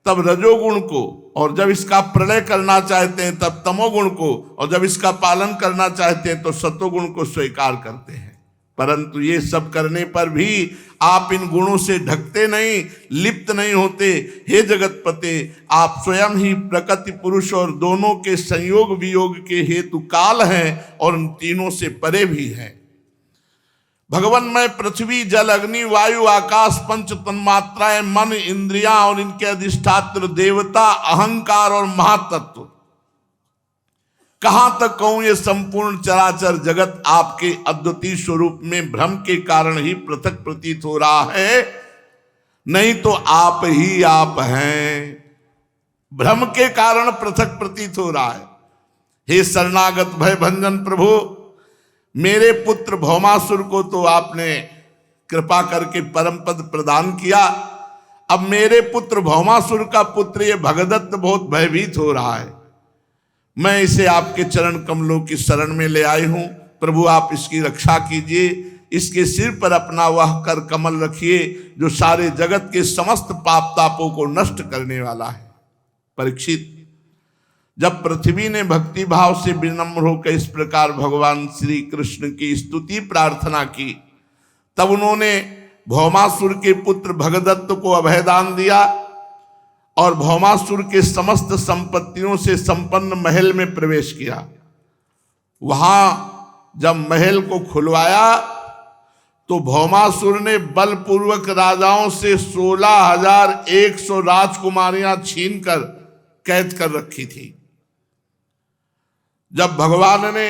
तब रजोगुण को, और जब इसका प्रलय करना चाहते हैं तब तमोगुण को, और जब इसका पालन करना चाहते हैं तो सतोगुण को स्वीकार करते हैं। परंतु ये सब करने पर भी आप इन गुणों से ढकते नहीं, लिप्त नहीं होते। हे जगतपते, आप स्वयं ही प्रकृति पुरुष और दोनों के संयोग वियोग के हेतु काल हैं और उन तीनों से परे भी हैं। भगवान में पृथ्वी जल अग्नि वायु आकाश पंच तन्मात्राएं मन इंद्रियां और इनके अधिष्ठात्र देवता अहंकार और महातत्व, कहां तक कहूं ये संपूर्ण चराचर जगत आपके अद्वितीय स्वरूप में भ्रम के कारण ही पृथक प्रतीत हो रहा है, नहीं तो आप ही आप हैं। भ्रम के कारण पृथक प्रतीत हो रहा है। हे शरणागत भय भंजन प्रभु, मेरे पुत्र भौमासुर को तो आपने कृपा करके परम पद प्रदान किया। अब मेरे पुत्र भौमासुर का पुत्र ये भगदत्त बहुत भयभीत हो रहा है। मैं इसे आपके चरण कमलों की शरण में ले आई हूं। प्रभु आप इसकी रक्षा कीजिए, इसके सिर पर अपना वह कर कमल रखिए जो सारे जगत के समस्त पाप तापों को नष्ट करने वाला है। परीक्षित, जब पृथ्वी ने भक्ति भाव से विनम्र होकर इस प्रकार भगवान श्री कृष्ण की स्तुति प्रार्थना की, तब उन्होंने भौमासुर के पुत्र भगदत्त को अभयदान दिया और भौमासुर के समस्त संपत्तियों से संपन्न महल में प्रवेश किया। वहां जब महल को खुलवाया तो भौमासुर ने बलपूर्वक राजाओं से 16,100 राजकुमारियां छीनकर कैद कर रखी थी। जब भगवान ने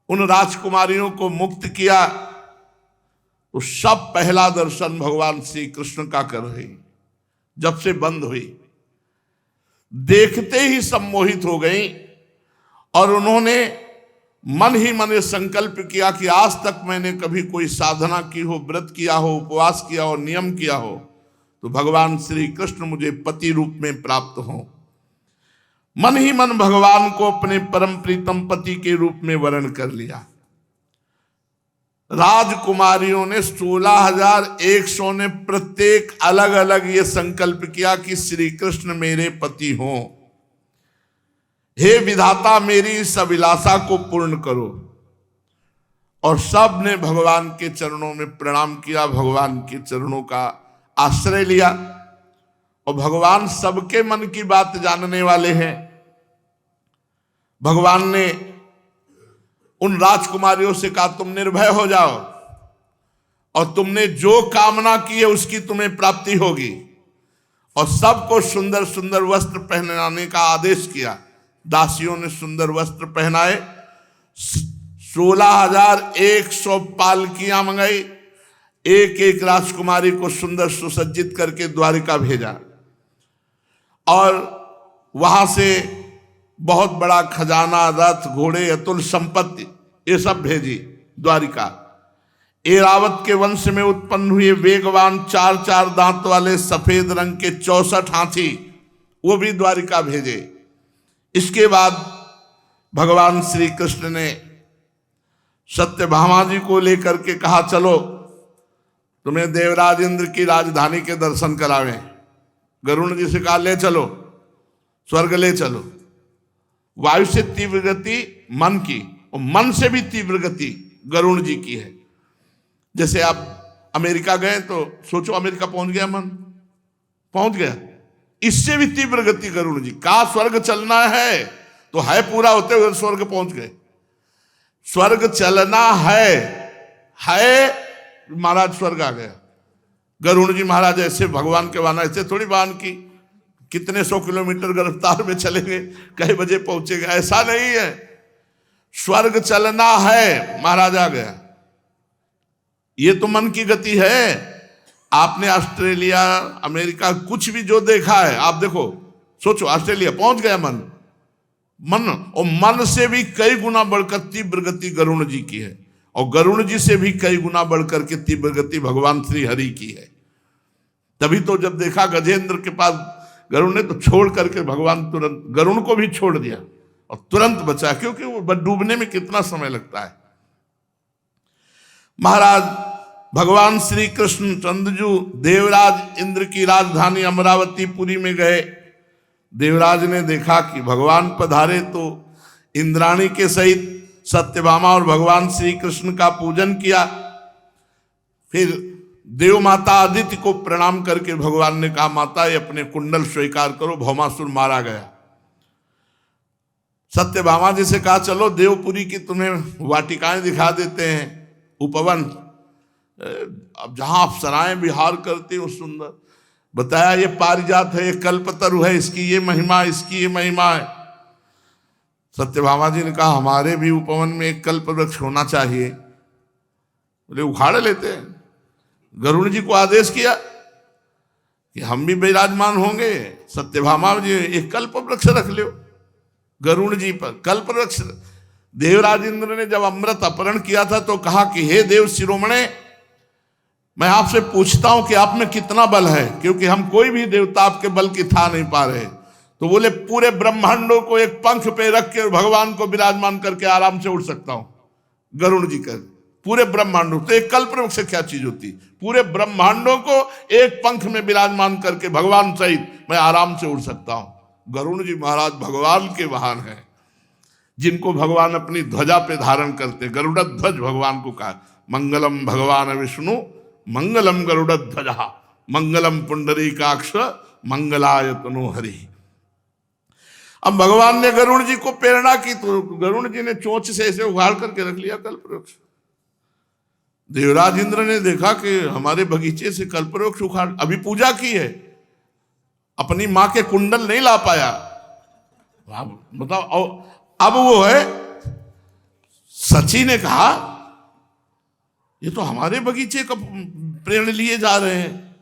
उन राजकुमारियों को मुक्त किया तो सब पहला दर्शन भगवान श्री कृष्ण का कर रही। जब से बंद हुई, देखते ही सम्मोहित हो गई और उन्होंने मन ही मन ये संकल्प किया कि आज तक मैंने कभी कोई साधना की हो, व्रत किया हो, उपवास किया हो, नियम किया हो तो भगवान श्री कृष्ण मुझे पति रूप में प्राप्त हो। मन ही मन भगवान को अपने परम प्रीतम पति के रूप में वर्ण कर लिया। राजकुमारियों ने 16,100 ने प्रत्येक अलग अलग ये संकल्प किया कि श्री कृष्ण मेरे पति हों। हे विधाता, मेरी इस अभिलाषा को पूर्ण करो। और सब ने भगवान के चरणों में प्रणाम किया, भगवान के चरणों का आश्रय लिया। और भगवान सबके मन की बात जानने वाले हैं। भगवान ने उन राजकुमारियों से कहा, तुम निर्भय हो जाओ और तुमने जो कामना की है उसकी तुम्हें प्राप्ति होगी। और सबको सुंदर सुंदर वस्त्र पहनाने का आदेश किया। दासियों ने सुंदर वस्त्र पहनाए। 16,100 पालकियां मंगाई। एक एक राजकुमारी को सुंदर सुसज्जित करके द्वारिका भेजा और वहां से बहुत बड़ा खजाना, रथ, घोड़े, अतुल संपत्ति ये सब भेजी द्वारिका। एरावत के वंश में उत्पन्न हुए वेगवान 4-4 दांत वाले सफेद रंग के 64 हाथी वो भी द्वारिका भेजे। इसके बाद भगवान श्री कृष्ण ने सत्यभामा जी को लेकर के कहा, चलो तुम्हें देवराज इंद्र की राजधानी के दर्शन करावें। गरुण जी से कहा, ले चलो, स्वर्ग ले चलो। वायु से तीव्र गति मन की, और मन से भी तीव्र गति गरुण जी की है। जैसे आप अमेरिका गए तो सोचो अमेरिका पहुंच गया, मन पहुंच गया। इससे भी तीव्र गति गरुण जी का। स्वर्ग चलना है तो है पूरा होते हुए स्वर्ग पहुंच गए। स्वर्ग चलना है महाराज स्वर्ग आ गया। गरुण जी महाराज ऐसे भगवान के वाहन, ऐसे थोड़ी वाहन की कितने 100 किलोमीटर गिरफ्तार में चलेंगे, कई बजे पहुंचेगा, ऐसा नहीं है। स्वर्ग चलना है, महाराज आ गया। ये तो मन की गति है। आपने ऑस्ट्रेलिया, अमेरिका कुछ भी जो देखा है आप देखो, सोचो ऑस्ट्रेलिया पहुंच गया मन। और मन से भी कई गुना बढ़कर तीव्र गति गरुण जी की है। और गरुण जी से भी कई गुना बढ़कर के तीव्र गति भगवान श्री हरि की है। तभी तो जब देखा गजेंद्र के पास गरुण ने तो छोड़ करके भगवान तुरंत गरुण को भी छोड़ दिया। और तुरंत बचा, क्योंकि वो डूबने में कितना समय लगता है। महाराज भगवान श्री कृष्ण चंद्रजू देवराज इंद्र की राजधानी अमरावतीपुरी में गए। देवराज ने देखा कि भगवान पधारे, तो इंद्राणी के सहित सत्यभामा और भगवान श्री कृष्ण का पूजन किया। फिर देव माता आदित्य को प्रणाम करके भगवान ने कहा, माता ये अपने कुंडल स्वीकार करो, भौमासुर मारा गया। सत्यभामा जी से कहा, चलो देवपुरी की तुम्हें वाटिकाएं दिखा देते हैं, उपवन, अब जहां आप सराय विहार करते हो सुंदर। बताया ये पारिजात है, ये कल्पतरु है, इसकी ये महिमा, इसकी ये महिमा है। सत्यभामा जी ने कहा, हमारे भी उपवन में एक कल्प वृक्ष होना चाहिए। बोले उखाड़ लेते हैं। गरुड़ जी को आदेश किया कि हम भी विराजमान होंगे, सत्यभामा जी एक कल्प वृक्ष रख लो गरुड़ जी पर। कल्प वृक्ष देवराज इंद्र ने जब अमृत अपहरण किया था तो कहा कि हे देव शिरोमणे, मैं आपसे पूछता हूं कि आप में कितना बल है, क्योंकि हम कोई भी देवता आपके बल की था नहीं पा रहे। तो बोले पूरे ब्रह्मांडों को एक पंख पे रख के भगवान को विराजमान करके आराम से उड़ सकता हूं। गरुड़ जी कर पूरे ब्रह्मांडों, तो एक कल्पवृक्ष से क्या चीज होती, पूरे ब्रह्मांडों को एक पंख में विराजमान करके भगवान सहित मैं आराम से उड़ सकता हूं। गरुड़ जी महाराज भगवान के वाहन हैं, जिनको भगवान अपनी ध्वजा पे धारण करते। गरुड़ ध्वज भगवान को कहा, मंगलम भगवान विष्णु मंगलम गरुड़ ध्वजा मंगलम पुंडरीकाक्ष मंगलाय तनो हरि। अब भगवान ने गरुड़ जी को प्रेरणा की, तो गरुड़ जी ने चोंच से ऐसे उगाड़ करके रख लिया कल्पवृक्ष। देवराज इंद्र ने देखा कि हमारे बगीचे से कल्पवृक्ष उखाड़, अभी पूजा की है, अपनी मां के कुंडल नहीं ला पाया। बताओ, अब वो है, सची ने कहा ये तो हमारे बगीचे का प्रेरण लिए जा रहे हैं।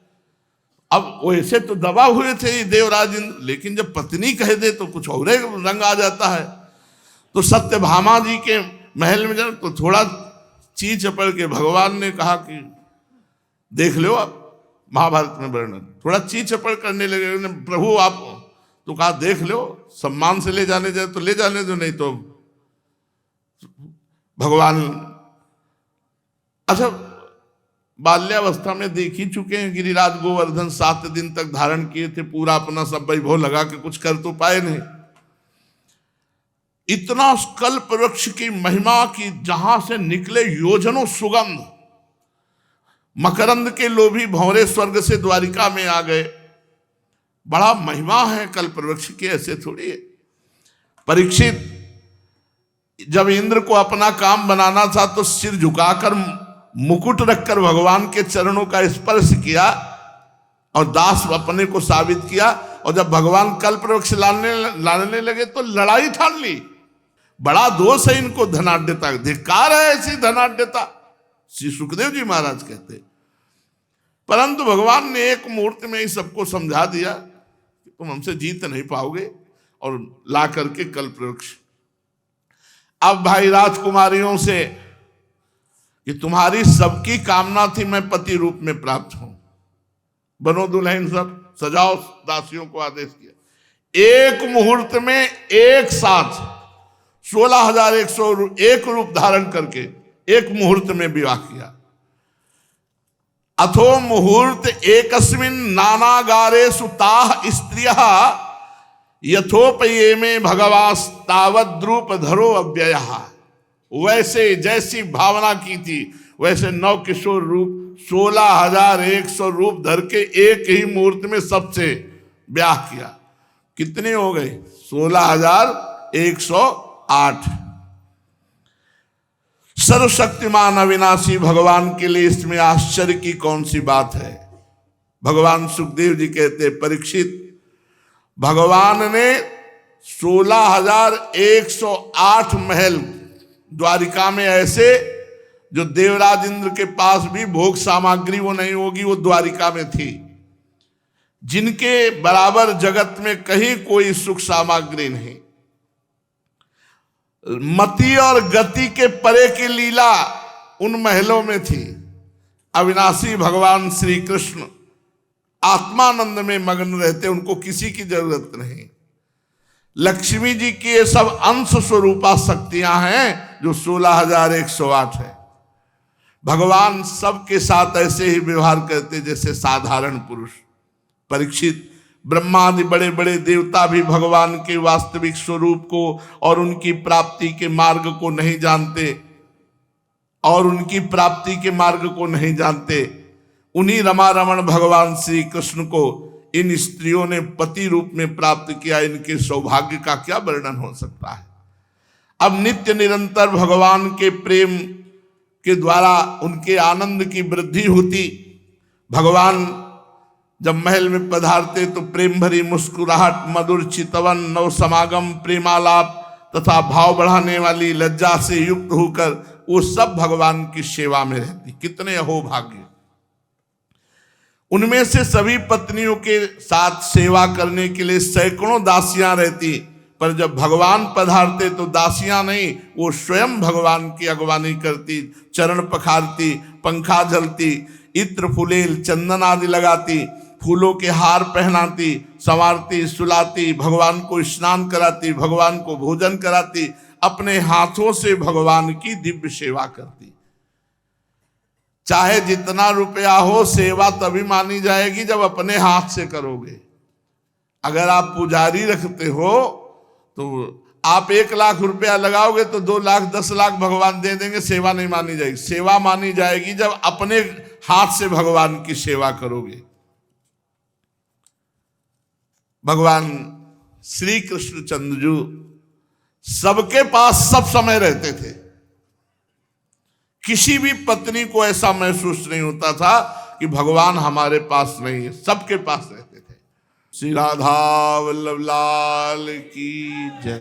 अब वैसे तो दबा हुए थे देवराज इंद्र, लेकिन जब पत्नी कह दे तो कुछ और रंग आ जाता है। तो सत्यभामा जी के महल में जब तो थोड़ा ची चपड़ के भगवान ने कहा कि देख लो, आप महाभारत में वर्णन, थोड़ा ची चपड़ करने लगे, प्रभु आप, तो कहा देख लो, सम्मान से ले जाने जाए तो ले जाने दो, नहीं तो भगवान। अच्छा, बाल्यावस्था में देख ही चुके हैं, गिरिराज गोवर्धन 7 दिन तक धारण किए थे, पूरा अपना सब वैभव लगा के कुछ कर तो पाए नहीं। इतना कल्प वृक्ष की महिमा की जहां से निकले योजनों सुगंध, मकरंद के लोभी भंवरे स्वर्ग से द्वारिका में आ गए। बड़ा महिमा है कल्प वृक्ष की, ऐसे थोड़ी है। परीक्षित जब इंद्र को अपना काम बनाना था तो सिर झुकाकर मुकुट रखकर भगवान के चरणों का स्पर्श किया और दास अपने को साबित किया। और जब भगवान कल्प वृक्ष लाने लगे तो लड़ाई ठान ली। बड़ा दोष है इनको धनाढ्यता, धिक्कार है ऐसी धनाढ्यता, श्री सुखदेव जी महाराज कहते। परंतु भगवान ने एक मुहूर्त में ही सबको समझा दिया कि तुम हमसे जीत नहीं पाओगे, और ला करके कल्प वृक्ष। अब भाई राजकुमारियों से कि तुम्हारी सबकी कामना थी मैं पति रूप में प्राप्त हूं, बनो दुल्हन, सब सजाओ, दासियों को आदेश किया। एक मुहूर्त में एक साथ 16,101 रूप धारण करके एक मुहूर्त में विवाह किया। अथो मुहूर्त एकस्मिन् नानागारेषु ताः स्त्रियः यथोपये में भगवास तावद्रूप धरो अव्ययः। वैसे जैसी भावना की थी वैसे 9 किशोर रूप 16,100 रूप धर के एक ही मुहूर्त में सबसे ब्याह किया। कितने हो गए? 16,108। सर्वशक्तिमान अविनाशी भगवान के लिए इसमें आश्चर्य की कौन सी बात है? भगवान सुखदेव जी कहते, परीक्षित, भगवान ने 16,108 महल द्वारिका में ऐसे जो देवराज इंद्र के पास भी भोग सामग्री वो नहीं होगी, वो द्वारिका में थी, जिनके बराबर जगत में कहीं कोई सुख सामग्री नहीं। मति और गति के परे की लीला उन महलों में थी। अविनाशी भगवान श्री कृष्ण आत्मानंद में मग्न रहते, उनको किसी की जरूरत नहीं। लक्ष्मी जी की ये सब अंश स्वरूपा शक्तियां हैं जो 16,108 है। भगवान सबके साथ ऐसे ही व्यवहार करते जैसे साधारण पुरुष। परीक्षित, ब्रह्मादि बड़े बड़े देवता भी भगवान के वास्तविक स्वरूप को और उनकी प्राप्ति के मार्ग को नहीं जानते उन्हीं रमा रमण भगवान श्री कृष्ण को इन स्त्रियों ने पति रूप में प्राप्त किया। इनके सौभाग्य का क्या वर्णन हो सकता है। अब नित्य निरंतर भगवान के प्रेम के द्वारा उनके आनंद की वृद्धि होती। भगवान जब महल में पधारते तो प्रेम भरी मुस्कुराहट, मधुर चितवन, नव समागम, प्रेमालाप तथा भाव बढ़ाने वाली लज्जा से युक्त होकर वो सब भगवान की सेवा में रहती। कितने अहोभाग्य। उनमें से सभी पत्नियों के साथ सेवा करने के लिए सैकड़ों दासियां रहती, पर जब भगवान पधारते तो दासियां नहीं, वो स्वयं भगवान की अगवानी करती, चरण पखारती, पंखा झलती, इत्र फुलेल चंदन आदि लगाती, फूलों के हार पहनाती, संवारती, सुलाती, भगवान को स्नान कराती, भगवान को भोजन कराती, अपने हाथों से भगवान की दिव्य सेवा करती। चाहे जितना रुपया हो, सेवा तभी मानी जाएगी जब अपने हाथ से करोगे। अगर आप पुजारी रखते हो तो आप 1 लाख रुपया लगाओगे तो 2 लाख 10 लाख भगवान दे देंगे, सेवा नहीं मानी जाएगी। सेवा मानी जाएगी जब अपने हाथ से भगवान की सेवा करोगे। भगवान श्री कृष्णचंद्र जी सबके पास सब समय रहते थे। किसी भी पत्नी को ऐसा महसूस नहीं होता था कि भगवान हमारे पास नहीं है, सबके पास रहते थे। श्री राधा वल्लभ लाल की जय।